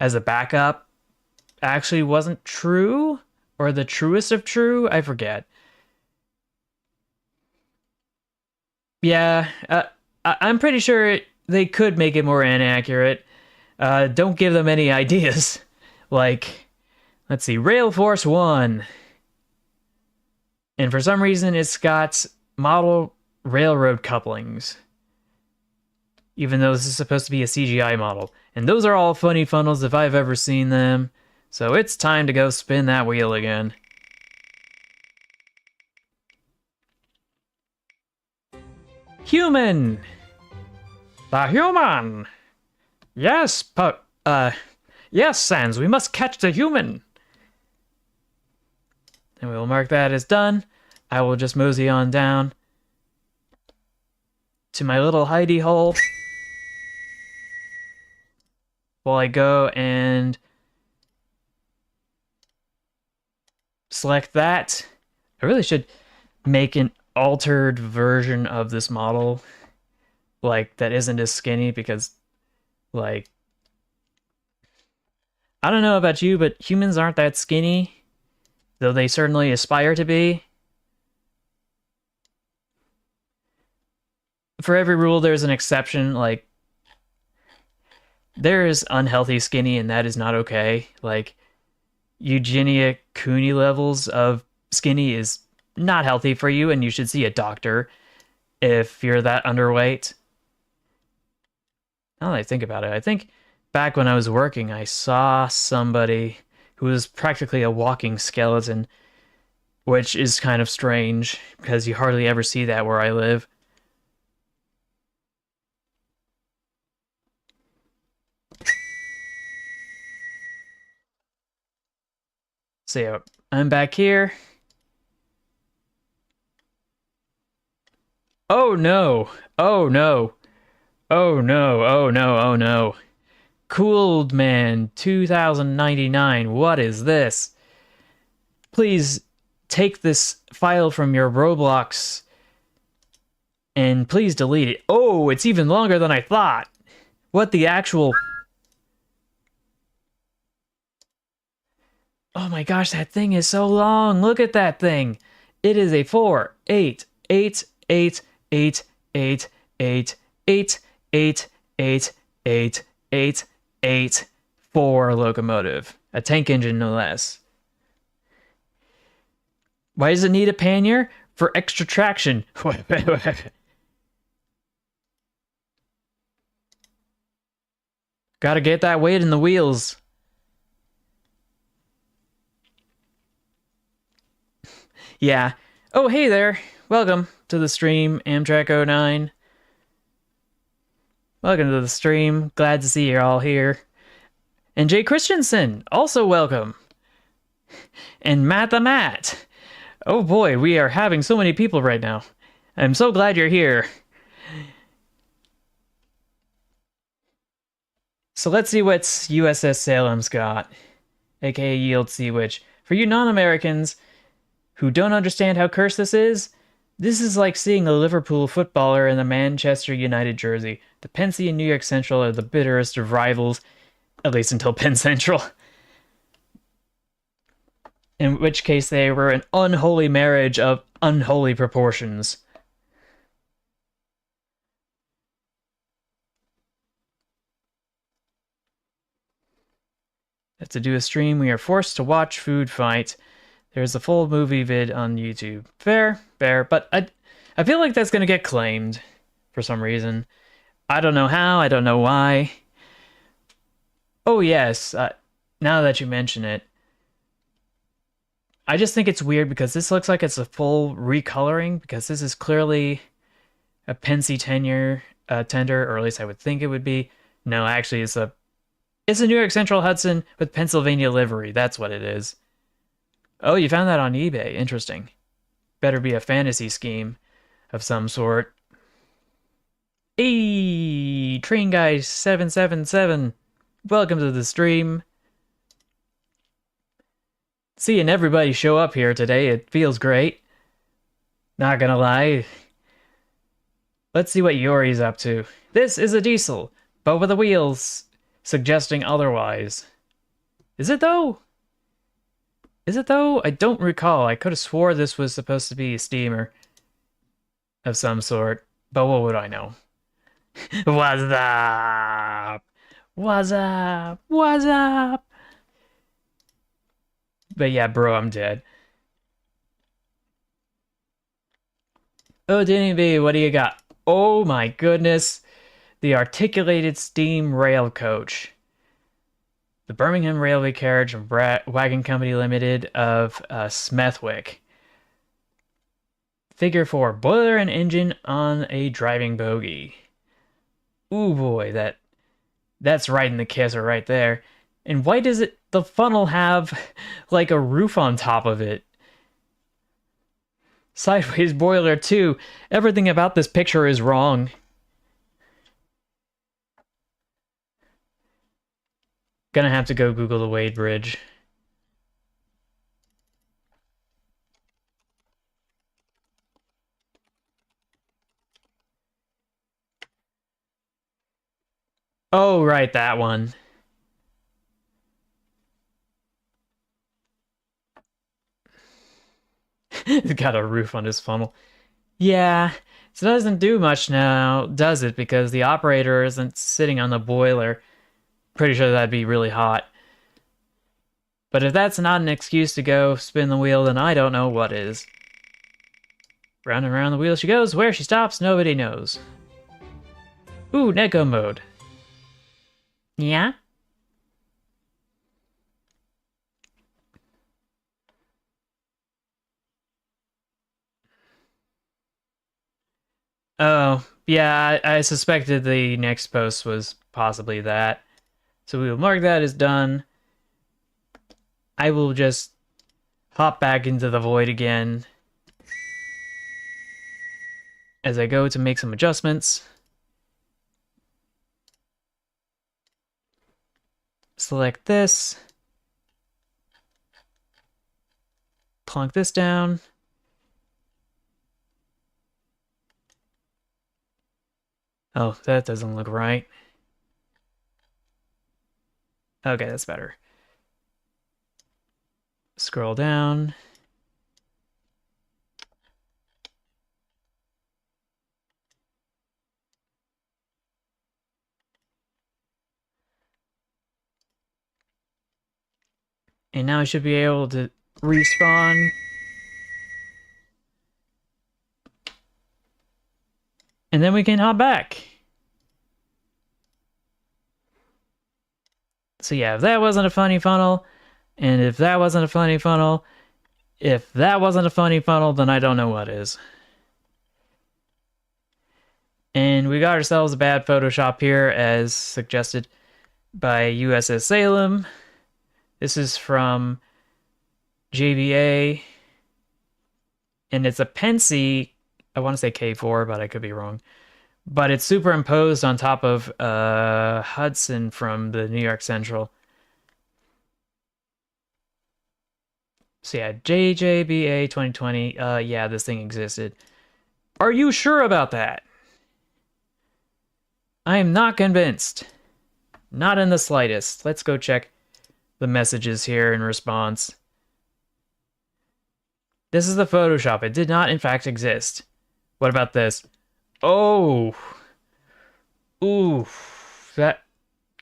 as a backup actually wasn't true, or the truest of true, I forget. Yeah, I'm pretty sure they could make it more inaccurate. Don't give them any ideas. Like, let's see, Rail Force 1. And for some reason, it's got model railroad couplings. Even though this is supposed to be a CGI model. And those are all funny funnels if I've ever seen them. So it's time to go spin that wheel again. Human! The human! Yes, yes, Sans, we must catch the human! And we will mark that as done. I will just mosey on down to my little hidey hole while I go and select that. I really should make an altered version of this model, like, that isn't as skinny, because, like, I don't know about you, but humans aren't that skinny, though they certainly aspire to be. For every rule, there's an exception. Like, there is unhealthy skinny, and that is not okay. Like, Eugenia Cooney levels of skinny is not healthy for you, and you should see a doctor if you're that underweight. Now that I think about it, I think back when I was working, I saw somebody who was practically a walking skeleton, which is kind of strange, because you hardly ever see that where I live. So yeah, I'm back here. Oh no! Oh no! Oh no! Oh no! Oh no! Cooled Man 2099, what is this? Please take this file from your Roblox and please delete it. Oh, it's even longer than I thought. What the actual... Oh my gosh, that thing is so long. Look at that thing. It is a 4, 8, 8, 8, 8, 8, 8, 8, 8, 8, 8, 8, 8, 4 locomotive. A tank engine, no less. Why does it need a pannier? For extra traction. Gotta get that weight in the wheels. Yeah. Oh, hey there. Welcome to the stream, Amtrak09. Welcome to the stream. Glad to see you're all here. And Jay Christensen, also welcome. And Matt the Matt. Oh boy, we are having so many people right now. I'm so glad you're here. So let's see what USS Salem's got, aka Yield Sea Witch. For you non-Americans who don't understand how cursed this is like seeing a Liverpool footballer in a Manchester United jersey. The Pensy and New York Central are the bitterest of rivals, at least until Penn Central. In which case they were an unholy marriage of unholy proportions. To do a stream, we are forced to watch food fight. There's a full movie vid on YouTube. Fair, but I feel like that's gonna get claimed for some reason. I don't know how, I don't know why. Oh yes, now that you mention it, I just think it's weird because this looks like it's a full recoloring, because this is clearly a Pensy tender, or at least I would think it would be. No, actually it's a New York Central Hudson with Pennsylvania livery. That's what it is. Oh, you found that on eBay. Interesting. Better be a fantasy scheme of some sort. Hey, Train Guy 777. Welcome to the stream. Seeing everybody show up here today, it feels great. Not gonna lie. Let's see what Yori's up to. This is a diesel, but with the wheels suggesting otherwise. Is it though? Is it though? I don't recall. I could have swore this was supposed to be a steamer of some sort, but what would I know? What's up? What's up? What's up? But yeah, bro, I'm dead. Oh, Danny B, what do you got? Oh my goodness. The articulated steam rail coach. The Birmingham Railway Carriage and Wagon Company Limited of Smethwick. Figure 4, boiler and engine on a driving bogie. Ooh boy, that's right in the kisser right there. And why does the funnel have like a roof on top of it? Sideways boiler too. Everything about this picture is wrong. Gonna have to go Google the Wade Bridge. Oh, right, that one. It's got a roof on his funnel. Yeah, it doesn't do much now, does it? Because the operator isn't sitting on the boiler. Pretty sure that'd be really hot. But if that's not an excuse to go spin the wheel, then I don't know what is. Round and round the wheel she goes. Where she stops, nobody knows. Ooh, Neko mode. Yeah? Oh, yeah, I suspected the next post was possibly that. So we will mark that as done. I will just hop back into the void again as I go to make some adjustments. Select this. Plunk this down. Oh, that doesn't look right. Okay, that's better. Scroll down. And now I should be able to respawn. And then we can hop back. So yeah, if that wasn't a funny funnel, and if that wasn't a funny funnel, if that wasn't a funny funnel, then I don't know what is. And we got ourselves a bad Photoshop here, as suggested. by USS Salem. This is from JBA, and it's a Pensy. I want to say K4, but I could be wrong. But it's superimposed on top of Hudson from the New York Central. So yeah, JJBA 2020. Yeah, this thing existed. Are you sure about that? I am not convinced. Not in the slightest. Let's go check the messages here in response. This is the Photoshop. It did not, in fact, exist. What about this? Oh. Ooh. That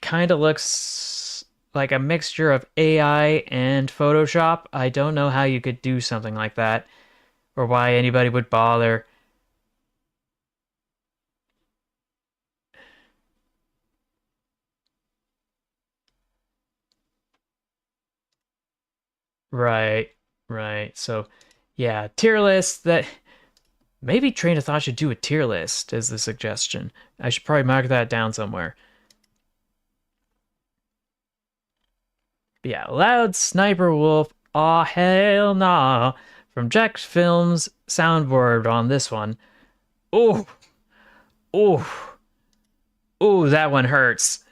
kind of looks like a mixture of AI and Photoshop. I don't know how you could do something like that, or why anybody would bother. Right, right. So, yeah, tier list. That maybe Train of Thought should do a tier list as the suggestion. I should probably mark that down somewhere. But yeah, Loud Sniper Wolf. Aw, hell nah. From Jack Films soundboard on this one. Oh, oh, oh, that one hurts.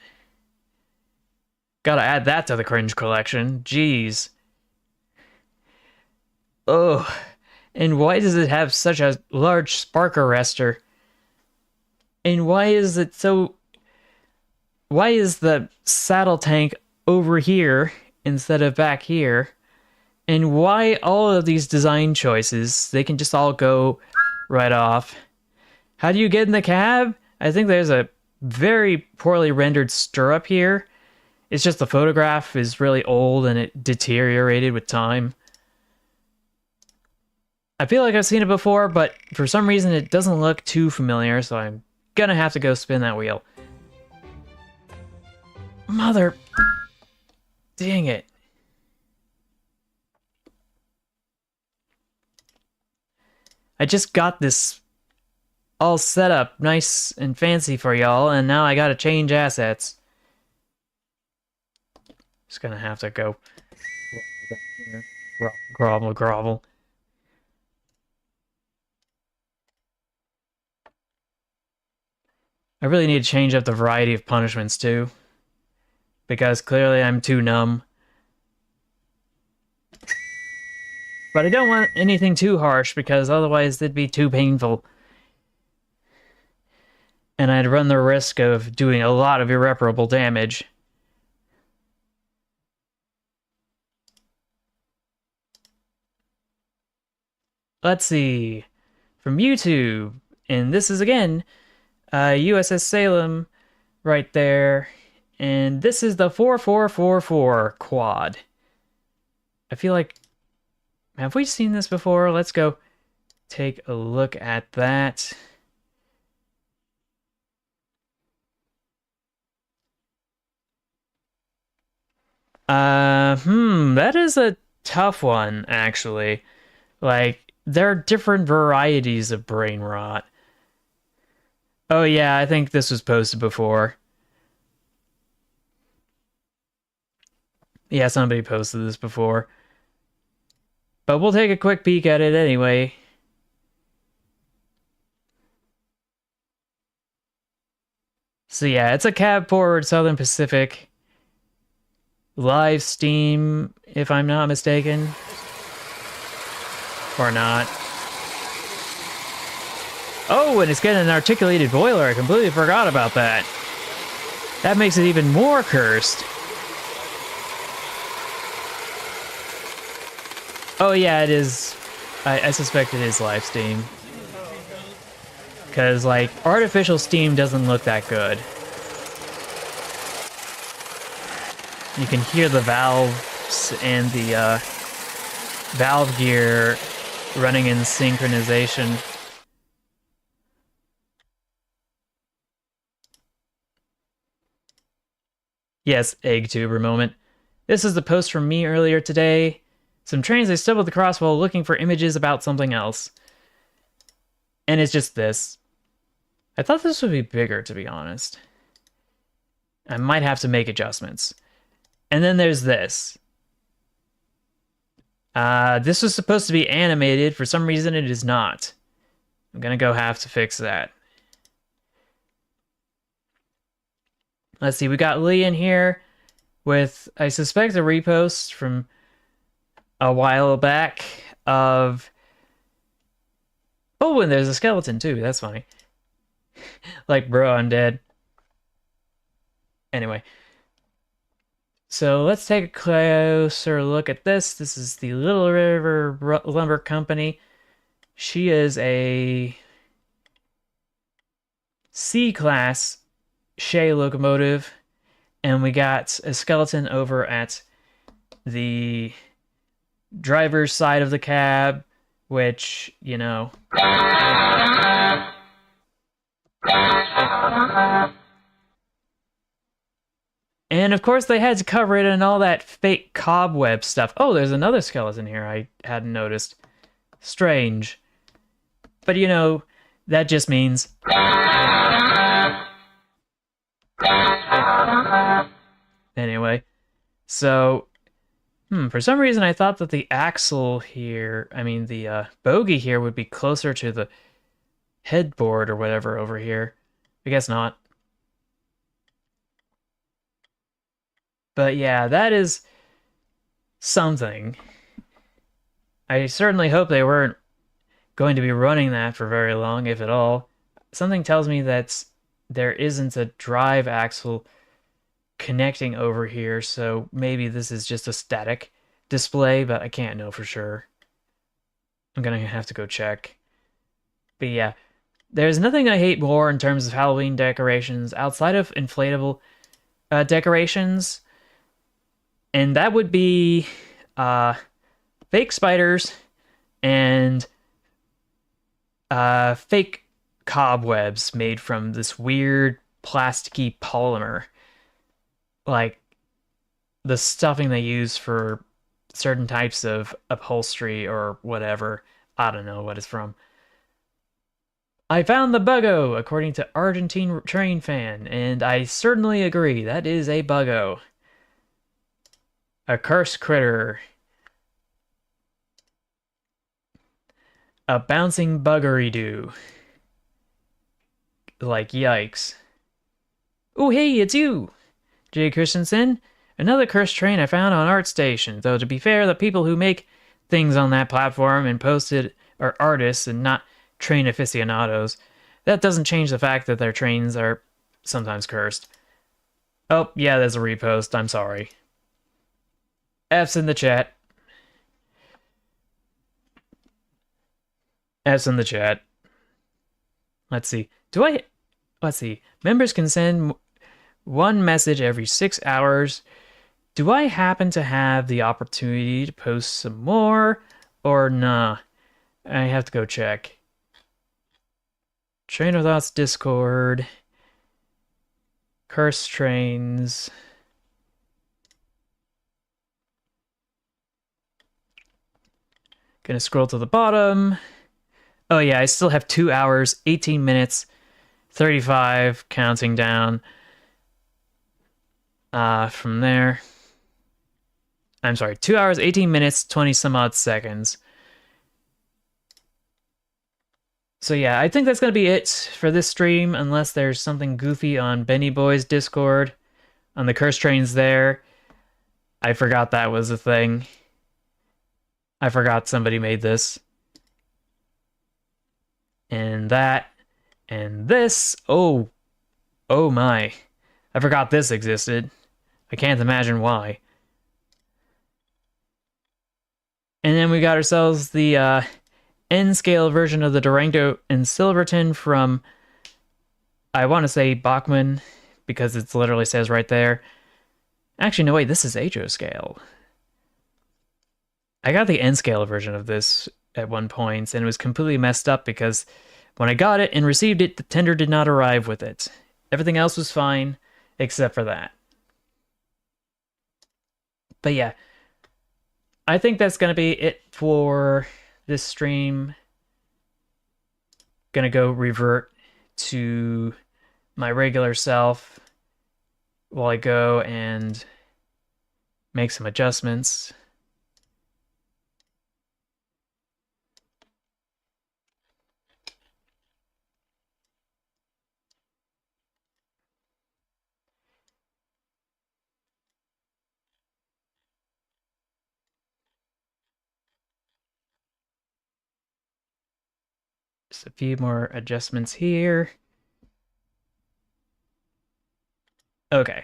Gotta add that to the cringe collection. Jeez. Oh, and why does it have such a large spark arrestor? And why is it so... Why is the saddle tank over here instead of back here? And why all of these design choices? They can just all go right off. How do you get in the cab? I think there's a very poorly rendered stirrup here. It's just the photograph is really old and it deteriorated with time. I feel like I've seen it before, but for some reason it doesn't look too familiar, so I'm gonna have to go spin that wheel. Mother... Dang it. I just got this all set up nice and fancy for y'all, and now I gotta change assets. Just gonna have to go... Grovel, grovel. I really need to change up the variety of punishments too, because clearly I'm too numb. But I don't want anything too harsh, because otherwise it'd be too painful. And I'd run the risk of doing a lot of irreparable damage. Let's see. From YouTube. And this is again... USS Salem right there. And this is the 4444 quad. I feel like... Have we seen this before? Let's go take a look at that. That is a tough one, actually. Like, there are different varieties of brain rot. Oh yeah, I think this was posted before. Yeah, somebody posted this before. But we'll take a quick peek at it anyway. So yeah, it's a cab forward Southern Pacific. Live Steam, if I'm not mistaken. Or not. Oh, and it's getting an articulated boiler. I completely forgot about that. That makes it even more cursed. Oh yeah, it is. I suspect it is live steam. Because, like, artificial steam doesn't look that good. You can hear the valves and the valve gear running in synchronization. Yes, egg tuber moment. This is the post from me earlier today. Some trains I stumbled across while looking for images about something else. And it's just this. I thought this would be bigger, to be honest. I might have to make adjustments. And then there's this. This was supposed to be animated. For some reason, it is not. I'm gonna go have to fix that. Let's see, we got Lee in here with, I suspect, a repost from a while back of... Oh, and there's a skeleton too. That's funny. Like, bro, I'm dead. Anyway. So let's take a closer look at this. This is the Little River Lumber Company. She is a C-class Shay locomotive, and we got a skeleton over at the driver's side of the cab, which, you know. And of course they had to cover it in all that fake cobweb stuff. Oh, there's another skeleton here I hadn't noticed. Strange. But you know, that just means... Anyway, so... for some reason I thought that the axle here, the bogie here would be closer to the headboard or whatever over here. I guess not. But yeah, that is something. I certainly hope they weren't going to be running that for very long, if at all. Something tells me that there isn't a drive axle connecting over here, so maybe this is just a static display, but I can't know for sure. I'm gonna have to go check. But yeah, there's nothing I hate more in terms of Halloween decorations outside of inflatable decorations. And that would be fake spiders and fake cobwebs made from this weird plasticky polymer. Like the stuffing they use for certain types of upholstery or whatever. I don't know what it's from. I found the buggo, according to Argentine Train Fan, and I certainly agree. That is a buggo. A cursed critter. A bouncing buggery-doo. Like, yikes. Oh, hey, it's you! Jay Christensen. Another cursed train I found on ArtStation. Though, to be fair, the people who make things on that platform and post it are artists and not train aficionados. That doesn't change the fact that their trains are sometimes cursed. Oh, yeah, there's a repost. I'm sorry. F's in the chat. F's in the chat. Let's see. Let's see. Members can send one message every 6 hours. Do I happen to have the opportunity to post some more? Or nah? I have to go check. Train of Thoughts Discord. Cursed Trains. Gonna scroll to the bottom. Oh yeah, I still have 2 hours, 18 minutes, 35, counting down. From there. I'm sorry, 2 hours, 18 minutes, 20 some odd seconds. So yeah, I think that's gonna be it for this stream, unless there's something goofy on Benny Boy's Discord, on the Curse Trains there. I forgot that was a thing. I forgot somebody made this. And that. And this. Oh. Oh my. I forgot this existed. I can't imagine why. And then we got ourselves the N-scale version of the Durango and Silverton from, I want to say Bachmann, because it literally says right there. Actually, no, wait, this is HO scale. I got the N-scale version of this at one point, and it was completely messed up because when I got it and received it, the tender did not arrive with it. Everything else was fine, except for that. But yeah, I think that's going to be it for this stream. Gonna go revert to my regular self while I go and make some adjustments. Just a few more adjustments here. Okay.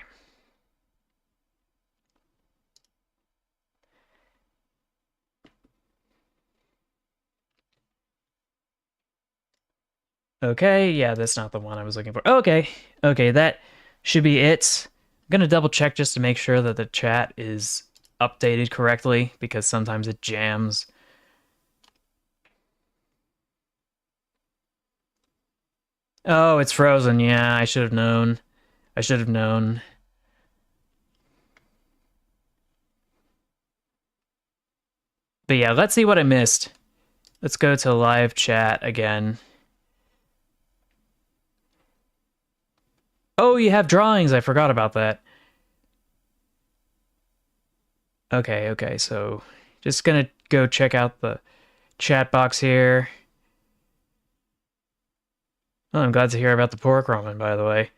Okay, yeah, that's not the one I was looking for. Okay, okay, that should be it. I'm gonna double check just to make sure that the chat is updated correctly because sometimes it jams. Oh, it's frozen. Yeah, I should have known. I should have known. But yeah, let's see what I missed. Let's go to live chat again. Oh, you have drawings. I forgot about that. Okay, okay, so just gonna go check out the chat box here. Oh, I'm glad to hear about the pork ramen, by the way.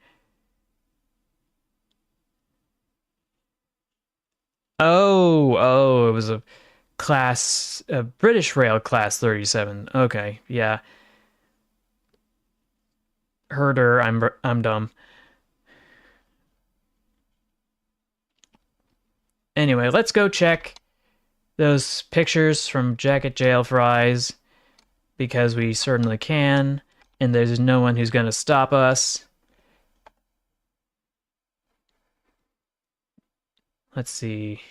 Oh, it was a British Rail class 37. Okay, yeah. Herder, I'm dumb. Anyway, let's go check those pictures from Jacket Jail Fries because we certainly can, and there's no one who's gonna stop us. Let's see.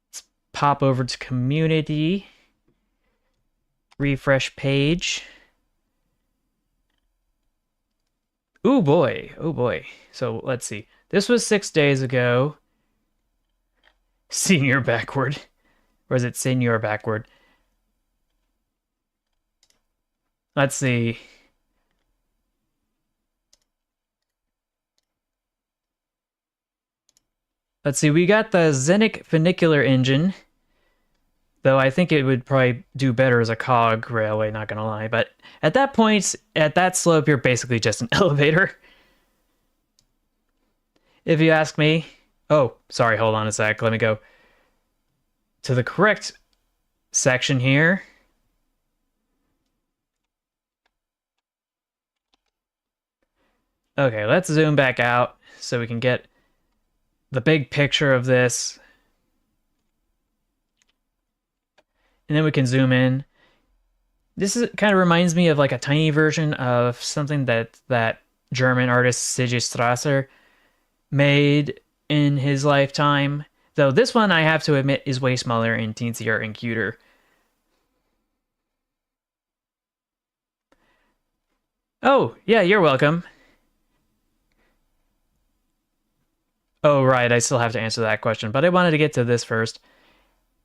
Let's pop over to community. Refresh page. Oh boy. Oh boy. So let's see. This was 6 days ago. Senior backward. Or is it senior backward? Let's see. Let's see. We got the Zenik funicular engine. Though I think it would probably do better as a cog railway, not gonna lie. But at that point, at that slope, you're basically just an elevator. If you ask me. Oh, sorry, hold on a sec. Let me go to the correct section here. Okay, let's zoom back out so we can get the big picture of this. And then we can zoom in. This kind of reminds me of like a tiny version of something that German artist Sigge Strasser made in his lifetime. Though this one, I have to admit, is way smaller and teensier and cuter. Oh, yeah, you're welcome. Oh, right, I still have to answer that question, but I wanted to get to this first.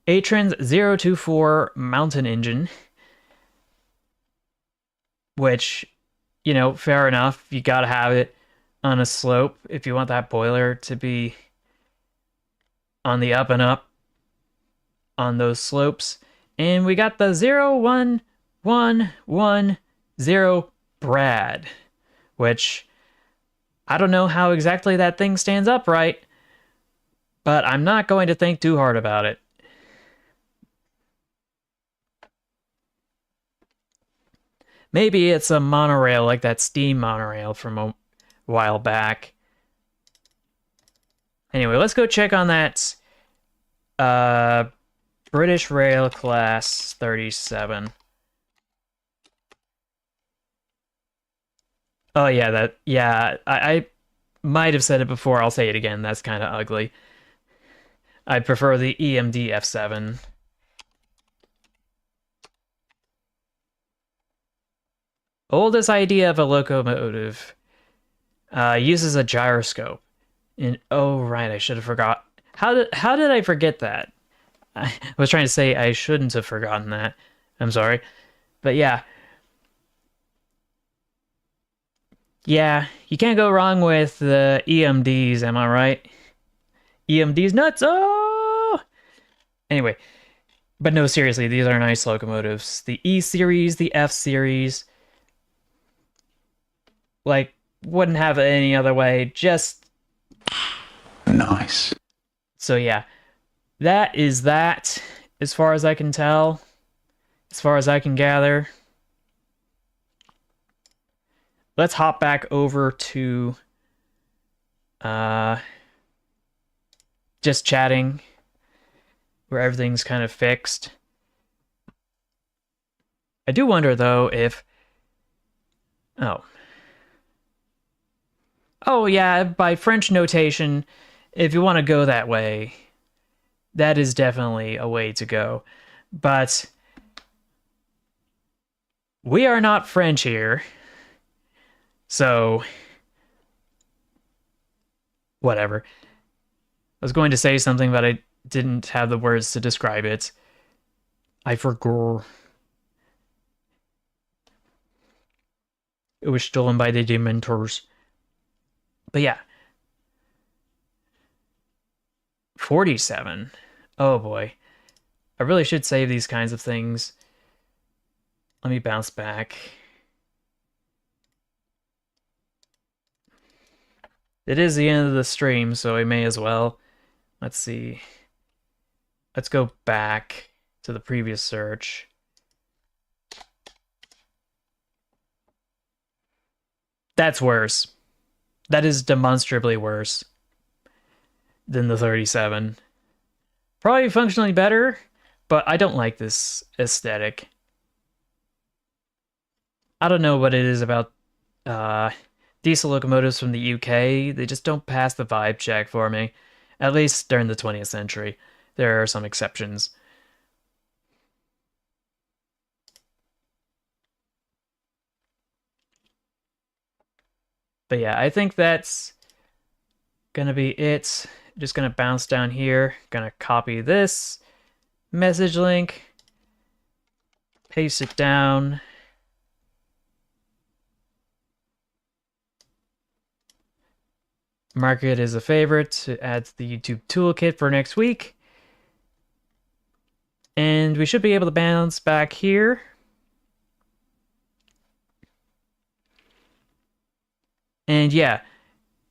Atron's 024 Mountain Engine, which, you know, fair enough. You gotta have it on a slope if you want that boiler to be on the up and up on those slopes. And we got the 01110 Brad, which I don't know how exactly that thing stands upright, but I'm not going to think too hard about it. Maybe it's a monorail like that steam monorail from a while back. Anyway, let's go check on that British Rail Class 37. Oh yeah, I might have said it before, I'll say it again. That's kind of ugly. I prefer the EMD F7. Oldest idea of a locomotive uses a gyroscope. And oh right, I should have forgot. How did I forget that? I was trying to say I shouldn't have forgotten that. I'm sorry. But yeah. Yeah, you can't go wrong with the EMDs, am I right? EMDs nuts. Oh! Anyway, but no, seriously, these are nice locomotives. The E series, the F series, like, wouldn't have it any other way. Just Nice. so yeah, that is that. As far as I can tell, as far as I can gather, let's hop back over to uh just chatting, where everything's kind of fixed. I do wonder though if oh oh yeah, by French notation, if you want to go that way, that is definitely a way to go. But we are not French here, so whatever. I was going to say something, but I didn't have the words to describe it. I forgot. It was stolen by the Dementors. But yeah, 47. Oh boy. I really should save these kinds of things. Let me bounce back. It is the end of the stream, so I may as well. Let's see. Let's go back to the previous search. That's worse. That is demonstrably worse than the 37. Probably functionally better, but I don't like this aesthetic. I don't know what it is about diesel locomotives from the UK. They just don't pass the vibe check for me, at least during the 20th century. There are some exceptions. But yeah, I think that's gonna be it. Just gonna bounce down here, gonna copy this message link, paste it down. Mark it as a favorite to add to the YouTube toolkit for next week. And we should be able to bounce back here. And yeah,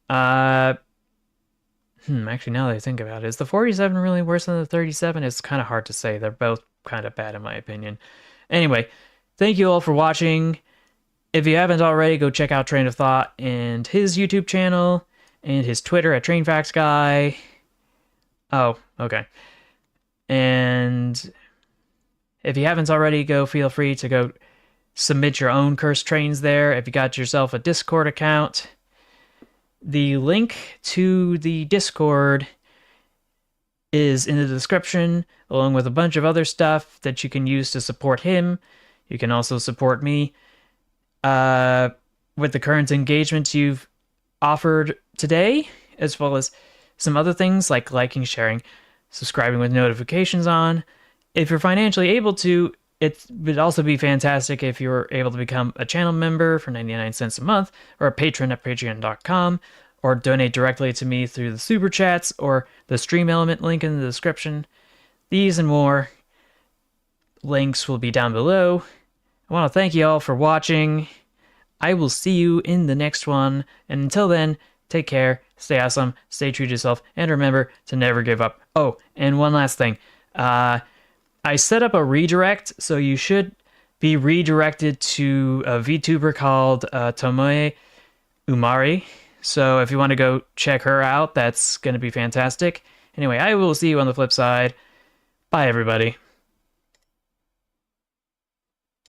actually, now that I think about it, is the 47 really worse than the 37? It's kind of hard to say. They're both kind of bad in my opinion. Anyway, thank you all for watching. If you haven't already, go check out Train of Thought and his YouTube channel and his Twitter at TrainFactsGuy. Oh, okay. And if you haven't already, feel free to go submit your own cursed trains there. If you got yourself a Discord account, the link to the Discord is in the description, along with a bunch of other stuff that you can use to support him. You can also support me with the current engagements you've offered today, as well as some other things like liking, sharing, subscribing with notifications on. If you're financially able to, it would also be fantastic if you were able to become a channel member for 99 cents a month, or a patron at patreon.com, or donate directly to me through the super chats or the stream element link in the description. These and more links will be down below. I want to thank you all for watching. I will see you in the next one, and until then, take care, stay awesome, stay true to yourself, and remember to never give up. Oh, and one last thing. I set up a redirect, so you should be redirected to a VTuber called Tomoe Umari. So if you want to go check her out, that's going to be fantastic. Anyway, I will see you on the flip side. Bye, everybody.